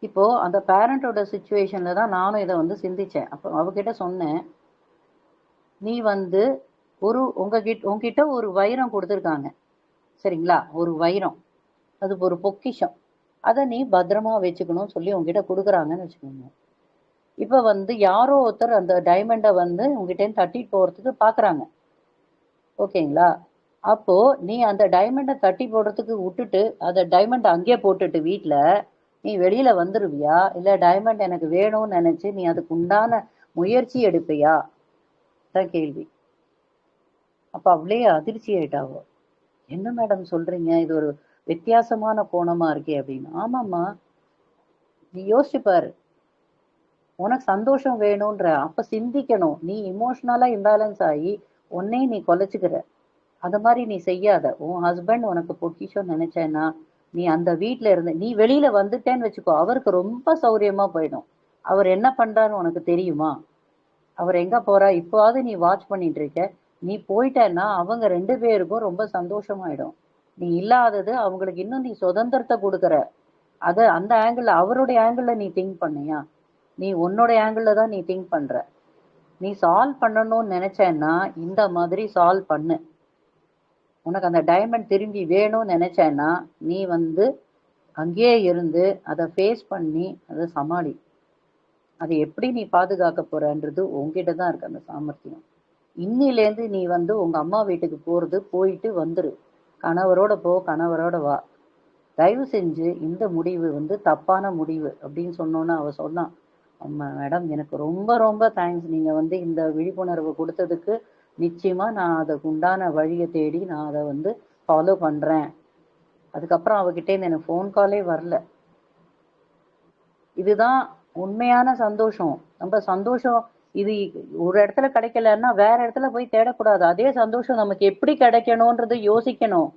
இப்போது அந்த பேரண்ட்டோட சுச்சுவேஷனில் தான் நானும் இதை சிந்தித்தேன். அப்போ அவகிட்ட சொன்னேன், நீ உங்ககிட்ட ஒரு வைரம் கொடுத்துருக்காங்க சரிங்களா, ஒரு வைரம், அது ஒரு பொக்கிஷம், அதை நீ பத்திரமா வச்சுக்கணும்னு சொல்லி உங்ககிட்ட கொடுக்குறாங்கன்னு வச்சுக்கோங்க. இப்போ யாரோ ஒருத்தர் அந்த டைமண்டை உங்ககிட்ட தட்டிட்டு போகிறதுக்கு பார்க்குறாங்க, ஓகேங்களா? அப்போ நீ அந்த டைமண்டை தட்டி போடுறதுக்கு விட்டுட்டு அந்த டைமண்டை அங்கேயே போட்டுட்டு வீட்டில் நீ வெளியில வந்துருவியா, இல்லை டைமண்ட் எனக்கு வேணும்னு நினைச்சு நீ அதுக்கு உண்டான முயற்சி எடுப்பியா தான் கேள்வி. அப்ப அவளே அதிர்ச்சி ஆயிட்டாவோ, என்ன மேடம் சொல்றீங்க, இது ஒரு வித்தியாசமான கோணமா இருக்கே அப்படின்னு. ஆமாம்மா, நீ யோசிச்சு பாரு, உனக்கு சந்தோஷம் வேணும்ன்ற அப்ப சிந்திக்கணும். நீ இமோஷனலா இம்பேலன்ஸ் ஆகி உன்னையும் நீ கொலைச்சுக்கிற, அது மாதிரி நீ செய்யாத. உன் ஹஸ்பண்ட் உனக்கு பொக்கிஷம் நினைச்சேன்னா நீ அந்த வீட்ல இருந்து நீ வெளியில வந்துட்டேன்னு வச்சுக்கோ, அவருக்கு ரொம்ப சௌரியமா போயிடும். அவர் என்ன பண்றாருன்னு உனக்கு தெரியுமா? அவர் எங்க போறா? இப்பவாவது நீ வாட்ச் பண்ணிட்டு இருக்க. நீ போயிட்டேன்னா அவங்க 2 பேருக்கும் ரொம்ப சந்தோஷமாயிடும். நீ இல்லாதது அவங்களுக்கு இன்னும் நீ சுதந்திரத்த குடுக்குற. அந்த ஆங்கிள் அவருடைய ஆங்கிள்ல நீ திங்க் பண்ணியா? நீ உன்னோட ஆங்கிள்ல தான் நீ திங்க் பண்ற. நீ சால்வ் பண்ணணும்னு நினைச்சேன்னா இந்த மாதிரி சால்வ் பண்ணு. உனக்கு அந்த டைமண்ட் திரும்பி வேணும்னு நினைச்சேன்னா நீ வந்து அங்கேயே இருந்து அதை ஃபேஸ் பண்ணி அதை சமாளி. அதை எப்படி நீ பாதுகாக்க போறன்றது உன்கிட்ட தான் இருக்கு அந்த சாமர்த்தியம். இன்னிலேருந்து நீ வந்து உங்க அம்மா வீட்டுக்கு போறது போயிட்டு வந்துரு. கணவரோட போ, கணவரோட வா. தயவு செஞ்சு இந்த முடிவு வந்து தப்பான முடிவு அப்படின்னு சொன்னோன்னு அவ சொன்னான். அம்மா மேடம், எனக்கு ரொம்ப ரொம்ப தேங்க்ஸ். நீங்க வந்து இந்த விழிப்புணர்வு கொடுத்ததுக்கு நிச்சயமா நான் அதுக்கு உண்டான வழியை தேடி நான் அதை வந்து ஃபாலோ பண்றேன். அதுக்கப்புறம் அவகிட்டே எனக்கு ஃபோன் காலே வரல. இதுதான் உண்மையான சந்தோஷம். நம்ம சந்தோஷம் இது ஒரு இடத்துல கிடைக்கலன்னா வேற இடத்துல போய் தேடக்கூடாது. அதே சந்தோஷம் நமக்கு எப்படி கிடைக்கணும்ன்றது யோசிக்கணும்.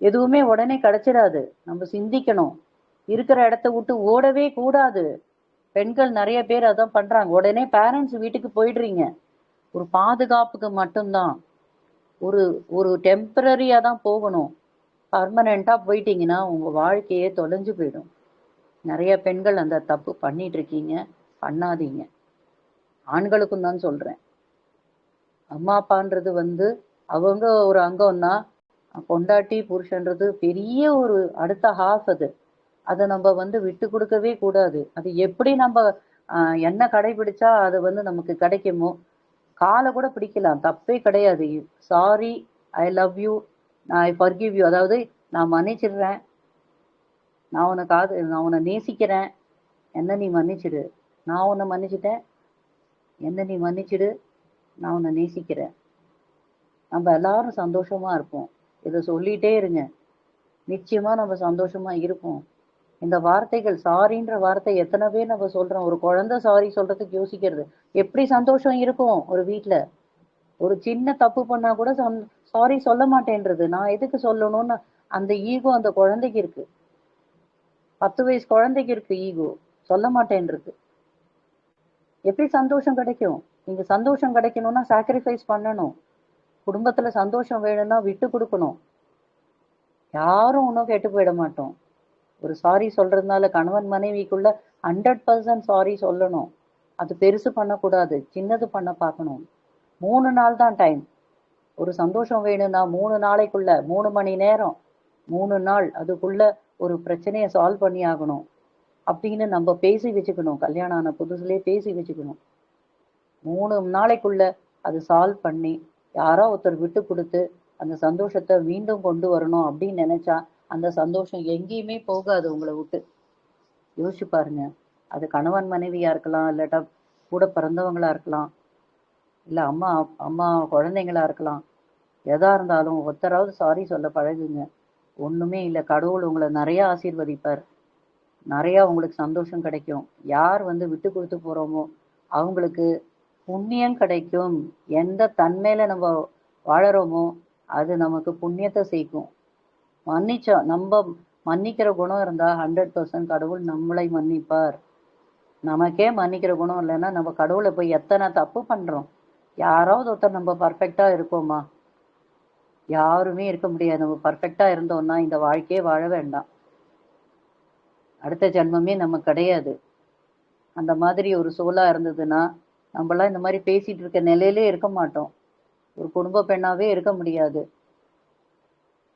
எதுவுமே உடனே கிடைச்சிடாது. நம்ம சிந்திக்கணும். இருக்கிற இடத்த விட்டு ஓடவே கூடாது. பெண்கள் நிறைய பேர் அதான் பண்றாங்க. உடனே பேரண்ட்ஸ் வீட்டுக்கு போயிடுறீங்க. ஒரு பாதுகாப்புக்கு மட்டும்தான். ஒரு ஒரு டெம்பரரியா தான் போகணும். பர்மனண்டா போயிட்டீங்கன்னா உங்க வாழ்க்கையே தொலைஞ்சு போயிடும். நிறைய பெண்கள் அந்த தப்பு பண்ணிட்டு இருக்கீங்க. பண்ணாதீங்க. ஆண்களுக்கும் தான் சொல்றேன். அம்மா அப்பான்றது வந்து அவங்க ஒரு அங்கம்னா, பொண்டாட்டி புருஷன்றது பெரிய ஒரு அடுத்த ஹாஃப் அது. அதை நம்ம வந்து விட்டு கொடுக்கவே கூடாது. அது எப்படி நம்ம என்ன கடைபிடிச்சா அது வந்து நமக்கு கிடைக்குமோ, காலை கூட பிடிக்கலாம், தப்பே கிடையாது. Sorry, I love you, I forgive you, அதாவது நான் மன்னிச்சிடுறேன், நான் உன்னை நேசிக்கிறேன், என்ன நீ மன்னிச்சிடு, நான் உன்னை மன்னிச்சிட்டேன், என்ன நீ மன்னிச்சிடு, நான் உன்னை நேசிக்கிறேன். நம்ம எல்லாரும் சந்தோஷமா இருப்போம். இதை சொல்லிட்டே இருங்க. நிச்சயமா நம்ம சந்தோஷமா இருப்போம். இந்த வார்த்தைகள், சாரின்ற வார்த்தை எத்தனை பேர் நம்ம சொல்றோம். ஒரு குழந்தை சாரி சொல்றதுக்கு யோசிக்கிறது. எப்படி சந்தோஷம் இருக்கும் ஒரு வீட்ல. ஒரு சின்ன தப்பு பண்ணா கூட சாரி சொல்ல மாட்டேன்றது. நான் எதுக்கு சொல்லணும்னு அந்த ஈகோ அந்த குழந்தைக்கு இருக்கு. 10 வயசு குழந்தைக்கு இருக்கு ஈகோ. சொல்ல மாட்டேன்றது. எப்படி சந்தோஷம் கிடைக்கும்? நீங்க சந்தோஷம் கிடைக்கணும்னா சாக்ரிஃபைஸ் பண்ணணும். குடும்பத்துல சந்தோஷம் வேணும்னா விட்டு கொடுக்கணும். யாரும் ஒன்றும் கெட்டு போயிட மாட்டோம். ஒரு சாரி சொல்றதுனால கணவன் மனைவிக்குள்ள 100% சாரி சொல்லணும். அது பெருசு பண்ணக்கூடாது, சின்னது பண்ண பார்க்கணும். 3 நாள் தான் டைம். ஒரு சந்தோஷம் வேணும்னா 3 நாளைக்குள்ள, 3 மணி நேரம், 3 நாள் அதுக்குள்ள ஒரு பிரச்சனையை சால்வ் பண்ணி ஆகணும் அப்படின்னு நம்ம பேசி வச்சுக்கணும். கல்யாணம் ஆன புதுசுலயே பேசி வச்சுக்கணும். 3 நாளைக்குள்ள அது சால்வ் பண்ணி யாரோ ஒருத்தர் விட்டு கொடுத்து அந்த சந்தோஷத்தை மீண்டும் கொண்டு வரணும் அப்படின்னு நினைச்சா அந்த சந்தோஷம் எங்கேயுமே போகாது உங்களை விட்டு. யோசிச்சு பாருங்க. அது கணவன் மனைவியா இருக்கலாம், இல்லாட்டா கூட பிறந்தவங்களா இருக்கலாம், இல்ல அம்மா அம்மா குழந்தைங்களா இருக்கலாம். எதா இருந்தாலும் ஒருத்தராவது சாரி சொல்ல பழகுங்க. ஒண்ணுமே இல்லை, கடவுள் உங்களை நிறைய ஆசீர்வதிப்பார். நிறைய உங்களுக்கு சந்தோஷம் கிடைக்கும். யார் வந்து விட்டு கொடுத்து போறோமோ அவங்களுக்கு புண்ணியம் கிடைக்கும். எந்த தன்மையில நம்ம வாழறோமோ அது நமக்கு புண்ணியத்தை சேர்க்கும். நம்ம மன்னிக்கிற குணம் இருந்தா 100% கடவுள் நம்மளை மன்னிப்பார். நமக்கே மன்னிக்கிற குணம் இல்லைன்னா நம்ம கடவுளை போய் எத்தனை தப்பு பண்றோம். யாராவது ஒருத்தர் நம்ம பர்ஃபெக்டா இருக்கோமா? யாருமே இருக்க முடியாது. நம்ம பர்ஃபெக்டா இருந்தோம்னா இந்த வாழ்க்கையே வாழ வேண்டாம். அடுத்த ஜென்மமே நமக்கு கிடையாது. அந்த மாதிரி ஒரு சோலா இருந்ததுன்னா நம்மளாம் இந்த மாதிரி பேசிட்டு இருக்க நிலையிலே இருக்க மாட்டோம். ஒரு குடும்ப பெண்ணாவே இருக்க முடியாது.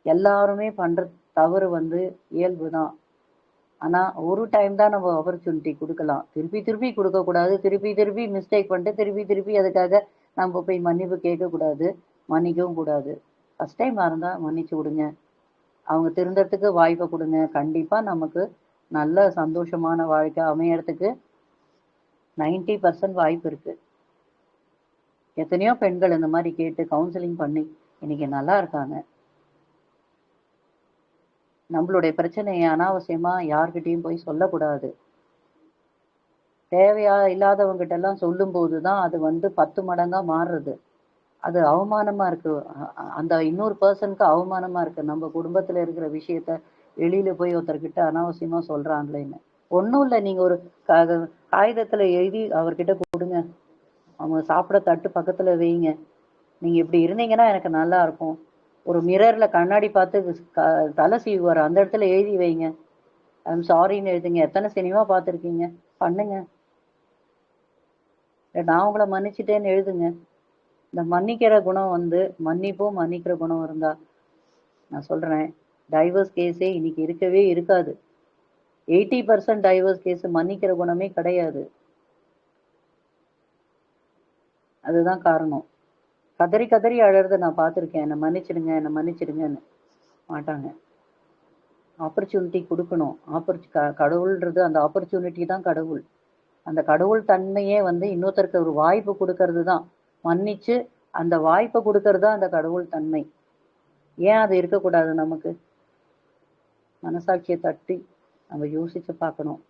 எல்லாருமே பண்ற தவறு வந்து இயல்புதான். ஆனா ஒரு டைம் தான் நம்ம ஆப்பர்ச்சுனிட்டி கொடுக்கலாம். திருப்பி திருப்பி கொடுக்க கூடாது. திருப்பி திருப்பி மிஸ்டேக் பண்ணிட்டு திருப்பி திருப்பி அதுக்காக நம்ம போய் மன்னிப்பு கேட்க கூடாது, மன்னிக்கவும் கூடாது. ஃபர்ஸ்ட் டைம் இருந்தா மன்னிச்சு விடுங்க. அவங்க திருந்தறதுக்கு வாய்ப்பை கொடுங்க. கண்டிப்பா நமக்கு நல்ல சந்தோஷமான வாழ்க்கை அமையறதுக்கு 90% வாய்ப்பு இருக்கு. எத்தனையோ பெண்கள் இந்த மாதிரி கேட்டு கவுன்சிலிங் பண்ணி இன்னைக்கு நல்லா இருக்காங்க. நம்மளுடைய பிரச்சனையை அனாவசியமா யார்கிட்டயும் போய் சொல்லக்கூடாது. தேவையா இல்லாதவங்கிட்ட எல்லாம் சொல்லும் போதுதான் அது வந்து 10 மடங்கா மாறுறது. அது அவமானமா இருக்கு. அந்த இன்னொரு பர்சனுக்கு அவமானமா இருக்கு. நம்ம குடும்பத்துல இருக்கிற விஷயத்த வெளியில போய் ஒருத்தர்கிட்ட அனாவசியமா சொல்றாங்களேன்னு. ஒன்றும் இல்லை, நீங்க ஒரு காகிதத்துல எழுதி அவர்கிட்ட கொடுங்க, அவங்க சாப்பிட தட்டு பக்கத்துல வைங்க. நீங்க இப்படி இருந்தீங்கன்னா எனக்கு நல்லா இருக்கும். ஒரு மிரர்ல கண்ணாடி பார்த்து தலை சீவுவார், அந்த இடத்துல எழுதி வைங்க, ஐம் சாரின்னு எழுதுங்க. எத்தனை சினிமா பார்த்துருக்கீங்க, பண்ணுங்க. நான் உங்களை மன்னிச்சிட்டேன்னு எழுதுங்க. இந்த மன்னிக்கிற குணம் வந்து மன்னிப்பும் மன்னிக்கிற குணம் இருந்தா நான் சொல்றேன், டைவர்ஸ் கேஸே இன்னைக்கு இருக்கவே இருக்காது. 80% டைவர்ஸ் கேஸ் மன்னிக்கிற குணமே கிடையாது. அதுதான் காரணம். கதறி கதறி அழறத நான் பார்த்துருக்கேன், என்னை மன்னிச்சிடுங்க என்னை மன்னிச்சிடுங்கன்னு. மாட்டாங்க. ஆப்பர்ச்சுனிட்டி கொடுக்கணும். கடவுள்ன்றது அந்த ஆப்பர்ச்சுனிட்டி தான் கடவுள். அந்த கடவுள் தன்மையே வந்து இன்னொருத்தருக்கு ஒரு வாய்ப்பு கொடுக்கறது தான். மன்னிச்சு அந்த வாய்ப்பை கொடுக்கறது தான் அந்த கடவுள் தன்மை. ஏன் அது இருக்கக்கூடாது? நமக்கு மனசாட்சியை தட்டி நம்ம யோசிச்சு பார்க்கணும்.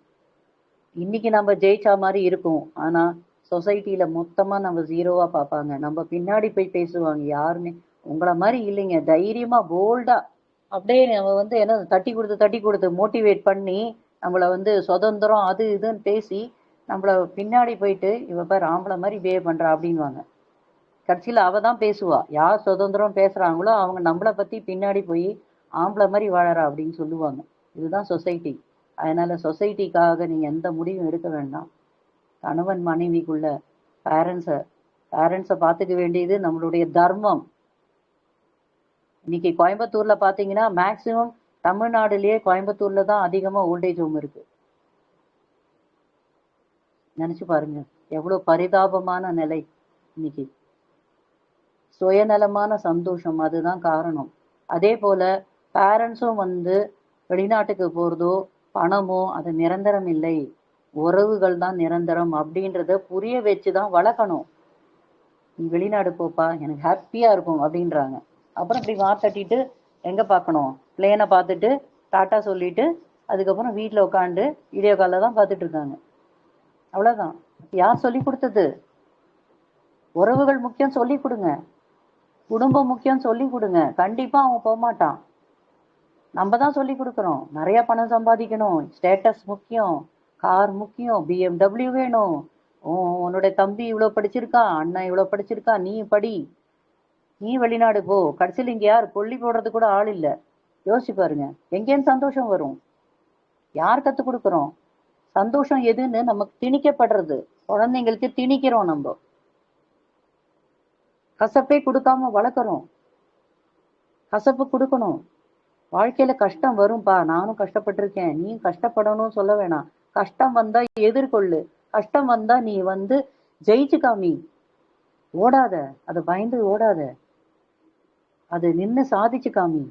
இன்னைக்கு நம்ம ஜெயிச்சா மாதிரி இருக்கும், ஆனா சொசைட்டில மொத்தமா நம்ம ஜீரோவா பார்ப்பாங்க. நம்ம பின்னாடி போய் பேசுவாங்க, யாருன்னு உங்களை மாதிரி இல்லைங்க, தைரியமா போல்டா அப்படியே நம்ம வந்து என்ன தட்டி கொடுத்து மோட்டிவேட் பண்ணி நம்மளை வந்து சுதந்திரம் அது இதுன்னு பேசி நம்மள பின்னாடி போயிட்டு இவ பேர் ஆம்பளை மாதிரி பிஹேவ் பண்றா அப்படின்வாங்க. கடைசியில் அவ தான் பேசுவா. யார் சுதந்திரம் பேசுறாங்களோ அவங்க நம்மளை பத்தி பின்னாடி போய் ஆம்பளை மாதிரி வாழறா அப்படின்னு சொல்லுவாங்க. இதுதான் சொசைட்டி. அதனால சொசைட்டிக்காக நீங்க எந்த முடிவும் எடுக்க வேண்டாம். கணவன் மனைவிக்குள்ள பேரண்ட்ஸை பார்த்துக்க வேண்டியது நம்மளுடைய தர்மம். இன்னைக்கு கோயம்புத்தூர்ல பாத்தீங்கன்னா மேக்சிமம் தமிழ்நாடுலயே கோயம்புத்தூர்ல தான் அதிகமா ஓல்டேஜ் ஹோம் இருக்கு. நினைச்சு பாருங்க, எவ்வளவு பரிதாபமான நிலை இன்னைக்கு. சுயநலமான சந்தோஷம் அதுதான் காரணம். அதே போல பேரண்ட்ஸும் வந்து வெளிநாட்டுக்கு போறதோ பணமோ அது நிரந்தரம் இல்லை, உறவுகள் தான் நிரந்தரம் அப்படின்றத புரிய வச்சுதான் வளர்க்கணும். நீ வெளிநாடு போப்பா, எனக்கு ஹாப்பியா இருக்கும் அப்படின்றாங்க. அப்புறம் இப்படி வாத்தட்டிட்டு எங்க பார்க்கணும்? பிளேனை பார்த்துட்டு டாட்டா சொல்லிட்டு அதுக்கப்புறம் வீட்டில் உட்காந்து வீடியோ காலில் தான் பார்த்துட்டு இருக்காங்க. அவ்வளோதான். யார் சொல்லி கொடுத்தது? உறவுகள் முக்கியம் சொல்லி கொடுங்க, குடும்பம் முக்கியம் சொல்லி கொடுங்க. கண்டிப்பா அவன் போகமாட்டான். நம்ம தான் சொல்லி கொடுக்குறோம். நிறைய பணம் சம்பாதிக்கணும், ஸ்டேட்டஸ் முக்கியம், கார் முக்கியம், BMW வேணும், உன்னுடைய தம்பி இவ்வளோ படிச்சிருக்கான், அண்ணன் இவ்வளோ படிச்சிருக்கா, நீ படி, நீ வெளிநாடு போ. கடைசியில் இங்க யார் கொல்லி போடுறது கூட ஆள் இல்லை. யோசிச்சு பாருங்க, எங்கேன்னு சந்தோஷம் வரும்? யார் கத்து கொடுக்குறோம்? சந்தோஷம் எதுன்னு நமக்கு திணிக்கப்படுறது. குழந்தைங்களுக்கு திணிக்கிறோம் நம்ம, கசப்பே கொடுக்காம வளர்க்குறோம். கசப்பு கொடுக்கணும். வாழ்க்கையில கஷ்டம் வரும்பா, நானும் கஷ்டப்பட்டிருக்கேன், நீ கஷ்டப்படணும்னு சொல்ல வேணாம். கஷ்டம் வந்தா எதிர்கொள்ளு, கஷ்டம் வந்தா நீ வந்து ஜெயிச்சு காமி. ஓடாத, அதை பயந்து ஓடாத, அது நின்று சாதிச்சு காமி.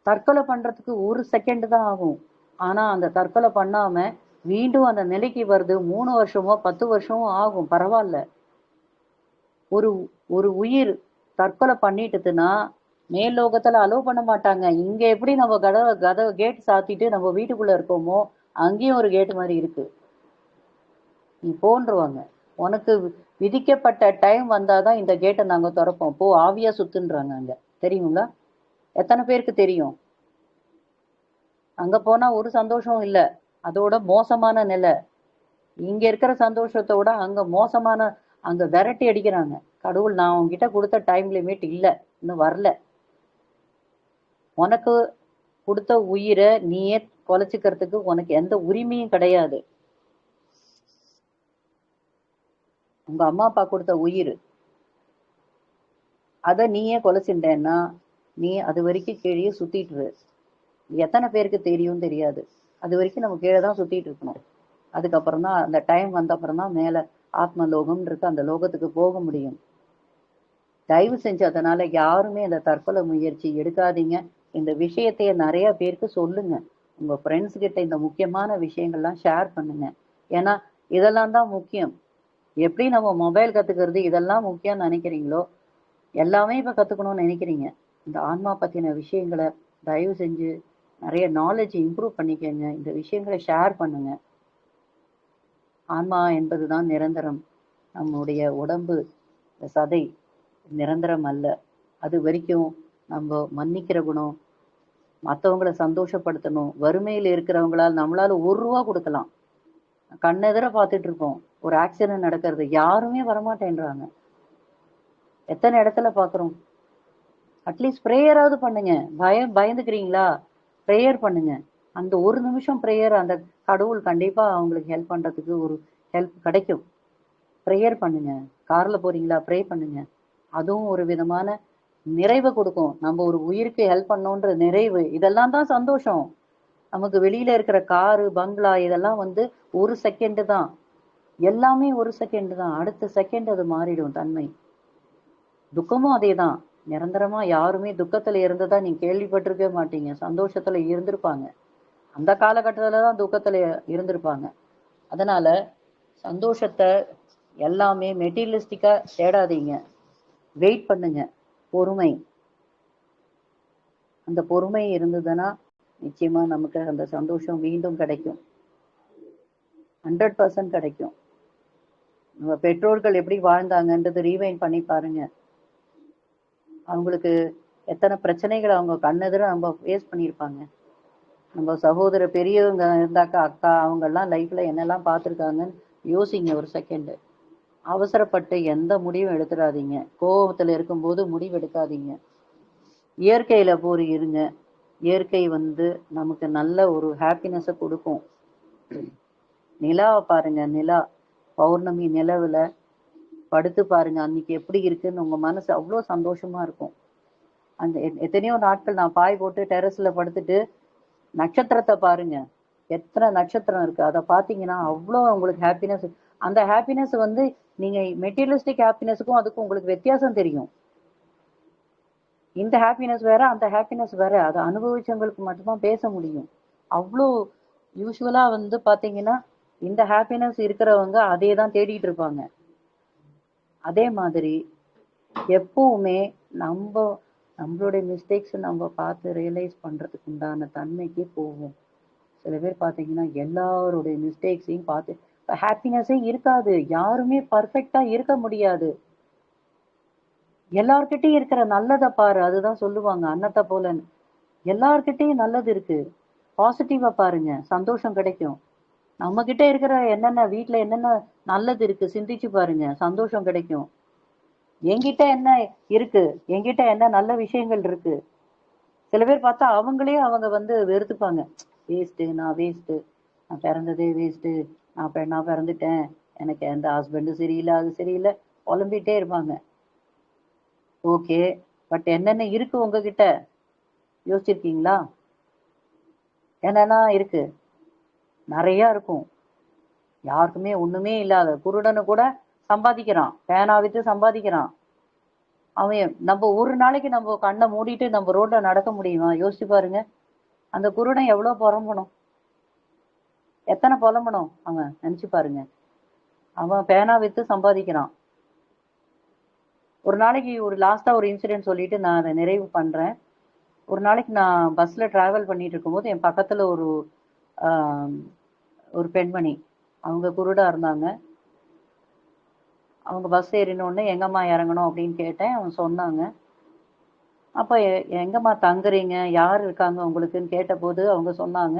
தற்கொலை பண்றதுக்கு 1 செகண்ட் தான் ஆகும். ஆனா அந்த தற்கொலை பண்ணாம மீண்டும் அந்த நிலைக்கு வருது 3 வருஷமோ 10 வருஷமோ ஆகும். பரவாயில்ல. ஒரு ஒரு உயிர் தற்கொலை பண்ணிட்டுதுன்னா மேல் லோகத்துல அலோவ் பண்ண மாட்டாங்க. இங்க எப்படி நம்ம கதவை கேட் சாத்திட்டு நம்ம வீட்டுக்குள்ள இருக்கோமோ அங்கேயும் ஒரு கேட் மாதிரி இருக்கு, நீ போன்றுவாங்க. உனக்கு விதிக்கப்பட்ட டைம் வந்தாதான் இந்த கேட்டை நாங்க திறப்போம், போ ஆவியா சுத்துன்றாங்க அங்க. தெரியுங்களா? எத்தனை பேருக்கு தெரியும்? அங்க போனா ஒரு சந்தோஷம் இல்லை, அதோட மோசமான நிலை. இங்க இருக்கிற சந்தோஷத்தை விட அங்க மோசமான, அங்க விரட்டி அடிக்கிறாங்க. கடவுள், நான் உங்ககிட்ட கொடுத்த டைம் லிமிட் இல்லை, இன்னும் வரல, உனக்கு கொடுத்த உயிரை நீயே கொலைச்சிக்கிறதுக்கு உனக்கு எந்த உரிமையும் கிடையாது. உங்க அம்மா அப்பா கொடுத்த உயிர், அதை நீயே கொலைச்சிட்டேன்னா நீ அது வரைக்கும் கீழே சுத்திட்டு. எத்தனை பேருக்கு தெரியும் தெரியாது. அது வரைக்கும் நம்ம கீழே தான் சுத்திட்டு இருக்கணும். அதுக்கப்புறம் தான் அந்த டைம் வந்த அப்புறம் தான் மேல ஆத்ம லோகம் இருக்கு, அந்த லோகத்துக்கு போக முடியும். தயவு செஞ்சு அதனால யாருமே அந்த தற்கொலை முயற்சி எடுக்காதீங்க. இந்த விஷயத்தைய நிறைய பேருக்கு சொல்லுங்க. உங்க ஃப்ரெண்ட்ஸ் கிட்ட இந்த முக்கியமான விஷயங்கள்லாம் ஷேர் பண்ணுங்க. ஏன்னா இதெல்லாம் தான் முக்கியம். எப்படி நம்ம மொபைல் கத்துக்கிறது இதெல்லாம் முக்கியம்னு நினைக்கிறீங்களோ எல்லாமே இப்ப கத்துக்கணும்னு நினைக்கிறீங்க. இந்த ஆன்மா பத்தின விஷயங்களை தயவு செஞ்சு நிறைய நாலேஜ் இம்ப்ரூவ் பண்ணிக்கங்க. இந்த விஷயங்களை ஷேர் பண்ணுங்க. ஆன்மா என்பதுதான் நிரந்தரம். நம்முடைய உடம்பு சதை நிரந்தரம் அல்ல. அது வரைக்கும் நம்ம மன்னிக்கிற குணம், மற்றவங்களை சந்தோஷப்படுத்தணும். வறுமையில் இருக்கிறவங்களால் நம்மளால 1 ரூபா கொடுக்கலாம். கண்ணெதிர பார்த்துட்டு இருப்போம் ஒரு ஆக்சிடென்ட் நடக்கிறது, யாருமே வரமாட்டேன்றாங்க. எத்தனை இடத்துல பார்க்குறோம். அட்லீஸ்ட் ப்ரேயராவது பண்ணுங்க. பயந்துக்கிறீங்களா? ப்ரேயர் பண்ணுங்க. அந்த ஒரு நிமிஷம் ப்ரேயர், அந்த கடவுள் கண்டிப்பா அவங்களுக்கு ஹெல்ப் பண்றதுக்கு ஒரு ஹெல்ப் கிடைக்கும். ப்ரேயர் பண்ணுங்க. கார்ல போறீங்களா? ப்ரே பண்ணுங்க. அதுவும் ஒரு விதமான நிறைவை கொடுக்கும். நம்ம ஒரு உயிருக்கு ஹெல்ப் பண்ணோன்ற நிறைவு, இதெல்லாம் தான் சந்தோஷம். நமக்கு வெளியில இருக்கிற காரு, பங்களா இதெல்லாம் வந்து 1 செகண்ட் தான். எல்லாமே 1 செகண்ட் தான். அடுத்த செகண்ட் அது மாறிடும் தன்மை. துக்கமும் அதேதான். நிரந்தரமா யாருமே துக்கத்துல இருந்ததா நீங்க கேள்விப்பட்டிருக்கவே மாட்டீங்க. சந்தோஷத்துல இருந்திருப்பாங்க. அந்த காலகட்டத்துல தான் துக்கத்துல இருந்திருப்பாங்க. அதனால சந்தோஷத்தை எல்லாமே மெட்டீரியலிஸ்டிக்கா தேடாதீங்க. வெயிட் பண்ணுங்க. பொறுமை. அந்த பொறுமை இருந்ததுன்னா நிச்சயமா நமக்கு அந்த சந்தோஷம் மீண்டும் கிடைக்கும். 100% கிடைக்கும். நம்ம பெற்றோர்கள் எப்படி வாழ்ந்தாங்கன்றது ரீவைண்ட் பண்ணி பாருங்க. அவங்களுக்கு எத்தனை பிரச்சனைகளை அவங்க கண்ணெதிர நம்ம ஃபேஸ் பண்ணியிருப்பாங்க. நம்ம சகோதர பெரியவங்க இருந்தாக்கா, அக்கா, அவங்கெல்லாம் லைஃப்ல என்னெல்லாம் பார்த்துருக்காங்கன்னு யோசிங்க ஒரு செகண்ட். அவசரப்பட்டு எந்த முடிவும் எடுத்துடாதீங்க. கோபத்துல இருக்கும்போது முடிவு எடுக்காதீங்க. இயற்கையில போய் இருங்க. இயற்கை வந்து நமக்கு நல்ல ஒரு ஹாப்பினஸை கொடுக்கும். நிலாவை பாருங்க. நிலா பௌர்ணமி நிலவுல படுத்து பாருங்க. அன்னைக்கு எப்படி இருக்குன்னு உங்க மனசு அவ்வளோ சந்தோஷமா இருக்கும். அந்த எத்தனையோ நாட்கள் நான் பாய் போட்டு டெரஸ்ல படுத்துட்டு நட்சத்திரத்தை பாருங்க. எத்தனை நட்சத்திரம் இருக்கு, அதை பார்த்தீங்கன்னா அவ்வளோ உங்களுக்கு ஹாப்பினஸ். அந்த ஹாப்பினஸ் வந்து நீங்க மெட்டீரியலிஸ்டிக் ஹாப்பினஸுக்கும் அதுக்கும் உங்களுக்கு வித்தியாசம் தெரியும். இந்த ஹாப்பினஸ் வேற, அந்த ஹாப்பினஸ் வேற. அதை அனுபவிச்சவங்களுக்கு மட்டும்தான் பேச முடியும். அவ்வளோ யூஸ்வலா வந்து பாத்தீங்கன்னா இந்த ஹாப்பினஸ் இருக்கிறவங்க அதே தான் தேடிட்டு இருப்பாங்க. அதே மாதிரி எப்பவுமே நம்மளுடைய மிஸ்டேக்ஸ் நம்ம பார்த்து ரியலைஸ் பண்றதுக்கு உண்டான தன்மைக்கு போவோம். சில பேர் பார்த்தீங்கன்னா எல்லாருடைய மிஸ்டேக்ஸையும் பார்த்து ஹாப்பினஸே இருக்காது. யாருமே பர்ஃபெக்டா இருக்க முடியாது. எல்லார்கிட்டையும் இருக்கிற நல்லதை பாரு, அதுதான் சொல்லுவாங்க அன்னத்தை போலன்னு. எல்லார்கிட்டையும் நல்லது இருக்கு. பாசிட்டிவா பாருங்க, சந்தோஷம் கிடைக்கும். நம்ம கிட்ட இருக்கிற என்னென்ன வீட்டுல என்னென்ன நல்லது இருக்கு சிந்திச்சு பாருங்க, சந்தோஷம் கிடைக்கும். என்கிட்ட என்ன இருக்கு, என்கிட்ட என்ன நல்ல விஷயங்கள் இருக்கு. சில பேர் பார்த்தா அவங்களே அவங்க வந்து வெறுத்துப்பாங்க. வேஸ்ட்டு, நான் வேஸ்ட்டு, நான் பிறந்ததே வேஸ்ட்டு, நான் பெண்ணா பிறந்துட்டேன், எனக்கு எந்த ஹஸ்பண்டும் சரியில்லை, அது சரியில்லை, புலம்பிட்டே இருப்பாங்க. ஓகே, பட் என்னென்ன இருக்கு உங்ககிட்ட யோசிச்சிருக்கீங்களா? என்னென்ன இருக்கு? நிறைய இருக்கும். யாருக்குமே ஒண்ணுமே இல்லாத குருடனு கூட சம்பாதிக்கிறான், பேனா வித்து சம்பாதிக்கிறான். அவன் நம்ம ஒரு நாளைக்கு நம்ம கண்ணை மூடிட்டு நம்ம ரோட்ல நடக்க முடியுமா? யோசிச்சு பாருங்க. அந்த குருடன் எவ்வளவு புலம்பணும், எத்தனை புலம்பணும் அவன், நினைச்சு பாருங்க. அவன் பேனா வித்து சம்பாதிக்கிறான். ஒரு நாளைக்கு ஒரு லாஸ்டா ஒரு இன்சிடென்ட் சொல்லிட்டு நான் அதை நிறைவு பண்றேன். ஒரு நாளைக்கு நான் பஸ்ல டிராவல் பண்ணிட்டு இருக்கும்போது என் பக்கத்துல ஒரு பெண்மணி, அவங்க குருடா இருந்தாங்க. அவங்க பஸ் ஏறினோடனே எங்கம்மா இறங்கணும் அப்படின்னு கேட்டேன். அவங்க சொன்னாங்க. அப்ப எங்கம்மா தங்குறீங்க, யார் இருக்காங்க உங்களுக்குன்னு கேட்டபோது அவங்க சொன்னாங்க,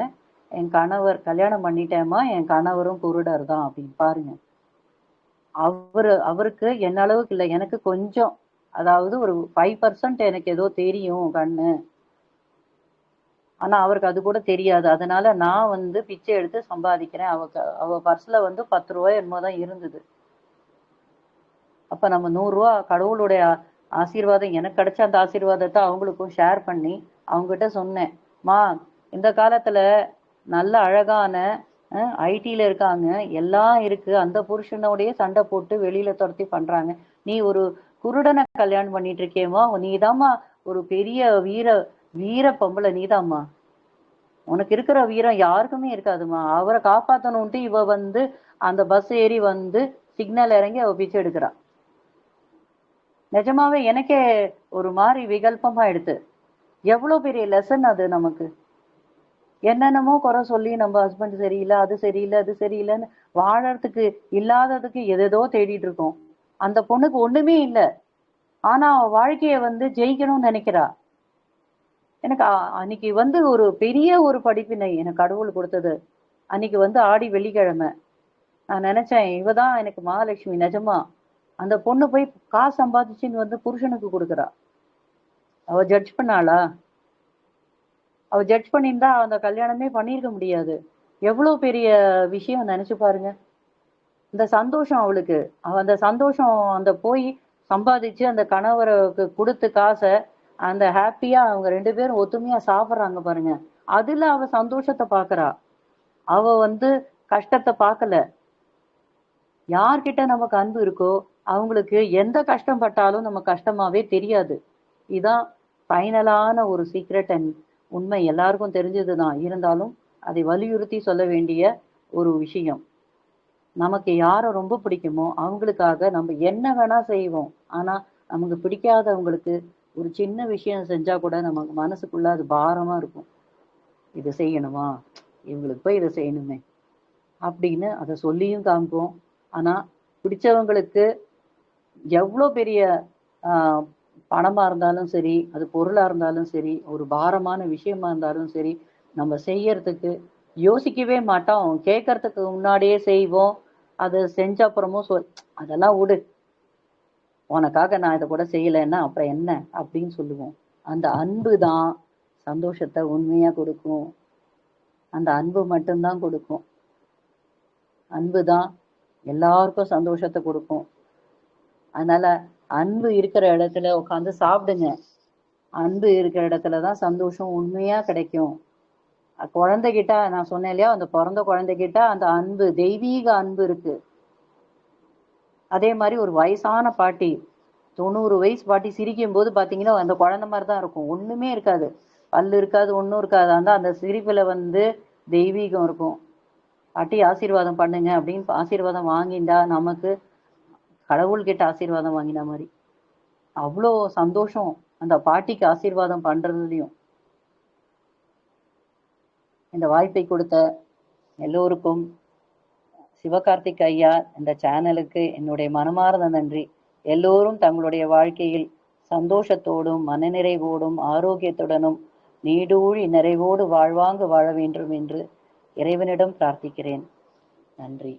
என் கணவர் கல்யாணம் பண்ணிட்டேம்மா, என் கணவரும் குருடர் தான் அப்படின்னு. பாருங்க, அவருக்கு என்ன அளவுக்கு இல்லை, எனக்கு கொஞ்சம், அதாவது ஒரு 5% எனக்கு ஏதோ தெரியும் கண்ணு, ஆனா அவருக்கு அது கூட தெரியாது. அதனால நான் வந்து பிச்சை எடுத்து சம்பாதிக்கிறேன். அவ பர்ஸ்ல வந்து 10 ரூபாய் என்னமோ தான் இருந்தது. அப்ப நம்ம 100 ரூபா கடவுளுடைய ஆசீர்வாதம் எனக்கு கிடைச்ச அந்த ஆசீர்வாதத்தை அவங்களுக்கும் ஷேர் பண்ணி அவங்ககிட்ட சொன்னேன். மா, இந்த காலத்துல நல்ல அழகான ஐடில இருக்காங்க, எல்லாம் இருக்கு, அந்த புருஷனோடய சண்டை போட்டு வெளியில துரத்தி பண்றாங்க, நீ ஒரு குருடனை கல்யாணம் பண்ணிட்டு இருக்கேமா, நீதாம்மா ஒரு பெரிய வீர பொம்பளை, நீதாம்மா. உனக்கு இருக்கிற வீரம் யாருக்குமே இருக்காதுமா. அவரை காப்பாத்தணும்ட்டு இவ வந்து அந்த பஸ் ஏறி வந்து சிக்னல் இறங்கி அவ பிச்சை எடுக்கிறா. நிஜமாவே எனக்கே ஒரு மாதிரி விகல்பமா எடுத்து, எவ்வளவு பெரிய லெசன் அது நமக்கு. என்னென்னமோ குறை சொல்லி நம்ம ஹஸ்பண்ட் சரியில்லை, அது சரியில்லை, அது சரியில்லைன்னு வாழறதுக்கு இல்லாததுக்கு எதேதோ தேடிட்டு இருக்கோம். அந்த பொண்ணுக்கு ஒண்ணுமே இல்லை, ஆனா அவ வாழ்க்கைய வந்து ஜெயிக்கணும்னு நினைக்கிறா. எனக்கு அன்னைக்கு வந்து ஒரு பெரிய ஒரு படிப்பினை எனக்கு கடவுள் கொடுத்தது. அன்னைக்கு வந்து ஆடி வெள்ளிக்கிழமை. நான் நினைச்சேன், இவதான் எனக்கு மகாலட்சுமி நிஜமா. அந்த பொண்ணு போய் காசு சம்பாதிச்சுன்னு வந்து புருஷனுக்கு கொடுக்குறா. அவ ஜட்ஜ் பண்ணாளா? அவ ஜட்ஜ் பண்ணியிருந்தா அந்த கல்யாணமே பண்ணியிருக்க முடியாது. எவ்வளவு பெரிய விஷயம் நினைச்சு பாருங்க. இந்த சந்தோஷம் அவளுக்கு. அவ அந்த சந்தோஷம் அந்த போய் சம்பாதிச்சு அந்த கணவருக்கு கொடுத்து காசை அந்த ஹாப்பியா அவங்க 2 பேரும் ஒத்துமையா சாப்பிடுறாங்க பாருங்க. அதுல அவ சந்தோஷத்தை பாக்குறா. அவ வந்து கஷ்டத்தை பார்க்கல. யார்கிட்ட நமக்கு அன்பு இருக்கோ அவங்களுக்கு எந்த கஷ்டம் பட்டாலும் நம்ம கஷ்டமாவே தெரியாது. இதான் ஃபைனலான ஒரு சீக்ரெட் அண்ட் உண்மை எல்லாருக்கும் தெரிஞ்சதுதான். இருந்தாலும் அதை வலியுறுத்தி சொல்ல வேண்டிய ஒரு விஷயம். நமக்கு யாரை ரொம்ப பிடிக்குமோ அவங்களுக்காக நம்ம என்ன வேணா செய்வோம். ஆனா நமக்கு பிடிக்காதவங்களுக்கு ஒரு சின்ன விஷயம் செஞ்சா கூட நமக்கு மனசுக்குள்ள அது பாரமா இருக்கும். இது செய்யணுமா, இவங்களுக்கு போய் இதை செய்யணுமே அப்படின்னு அதை சொல்லியும் காமிப்போம். ஆனா பிடிச்சவங்களுக்கு எவ்வளோ பெரிய ஆஹ் பணமா இருந்தாலும் சரி, அது பொருளா இருந்தாலும் சரி, ஒரு பாரமான விஷயமா இருந்தாலும் சரி, நம்ம செய்யறதுக்கு யோசிக்கவே மாட்டோம். கேட்கறதுக்கு முன்னாடியே செய்வோம். அது செஞ்ச அப்புறமும் அதெல்லாம் விடு, உனக்காக நான் இதை கூட செய்யலைன்னா அப்புறம் என்ன அப்படின்னு சொல்லுவோம். அந்த அன்பு தான் சந்தோஷத்தை உண்மையா கொடுக்கும். அந்த அன்பு மட்டும்தான் கொடுக்கும். அன்பு தான் எல்லாருக்கும் சந்தோஷத்தை கொடுக்கும். அதனால அன்பு இருக்கிற இடத்துல உட்காந்து சாப்பிடுங்க. அன்பு இருக்கிற இடத்துலதான் சந்தோஷம் உண்மையா கிடைக்கும். குழந்தைகிட்ட நான் சொன்னேன் இல்லையா, அந்த பிறந்த குழந்தைகிட்ட அந்த அன்பு, தெய்வீக அன்பு இருக்கு. அதே மாதிரி ஒரு வயசான பாட்டி, 90 வயசு பாட்டி சிரிக்கும் போது பாத்தீங்கன்னா அந்த குழந்தை மாதிரிதான் இருக்கும். ஒண்ணுமே இருக்காது, பல்லு இருக்காது, ஒண்ணும் இருக்காது. அந்த சிரிப்புல வந்து தெய்வீகம் இருக்கும். பாட்டி ஆசீர்வாதம் பண்ணுங்க அப்படின்னு ஆசீர்வாதம் வாங்கிண்டா நமக்கு கடவுள்கிட்ட ஆசீர்வாதம் வாங்கின மாதிரி. அவ்வளோ சந்தோஷம் அந்த பாட்டிக்கு ஆசீர்வாதம் பண்றதுலயும். இந்த வாய்ப்பை கொடுத்த எல்லோருக்கும், சிவகார்த்திக் ஐயா இந்த சேனலுக்கு என்னுடைய மனமார்ந்த நன்றி. எல்லோரும் தங்களுடைய வாழ்க்கையில் சந்தோஷத்தோடும் மனநிறைவோடும் ஆரோக்கியத்துடனும் நீடூழி நிறைவோடு வாழ்வாங்கு வாழ வேண்டும் என்று இறைவனிடம் பிரார்த்திக்கிறேன். நன்றி.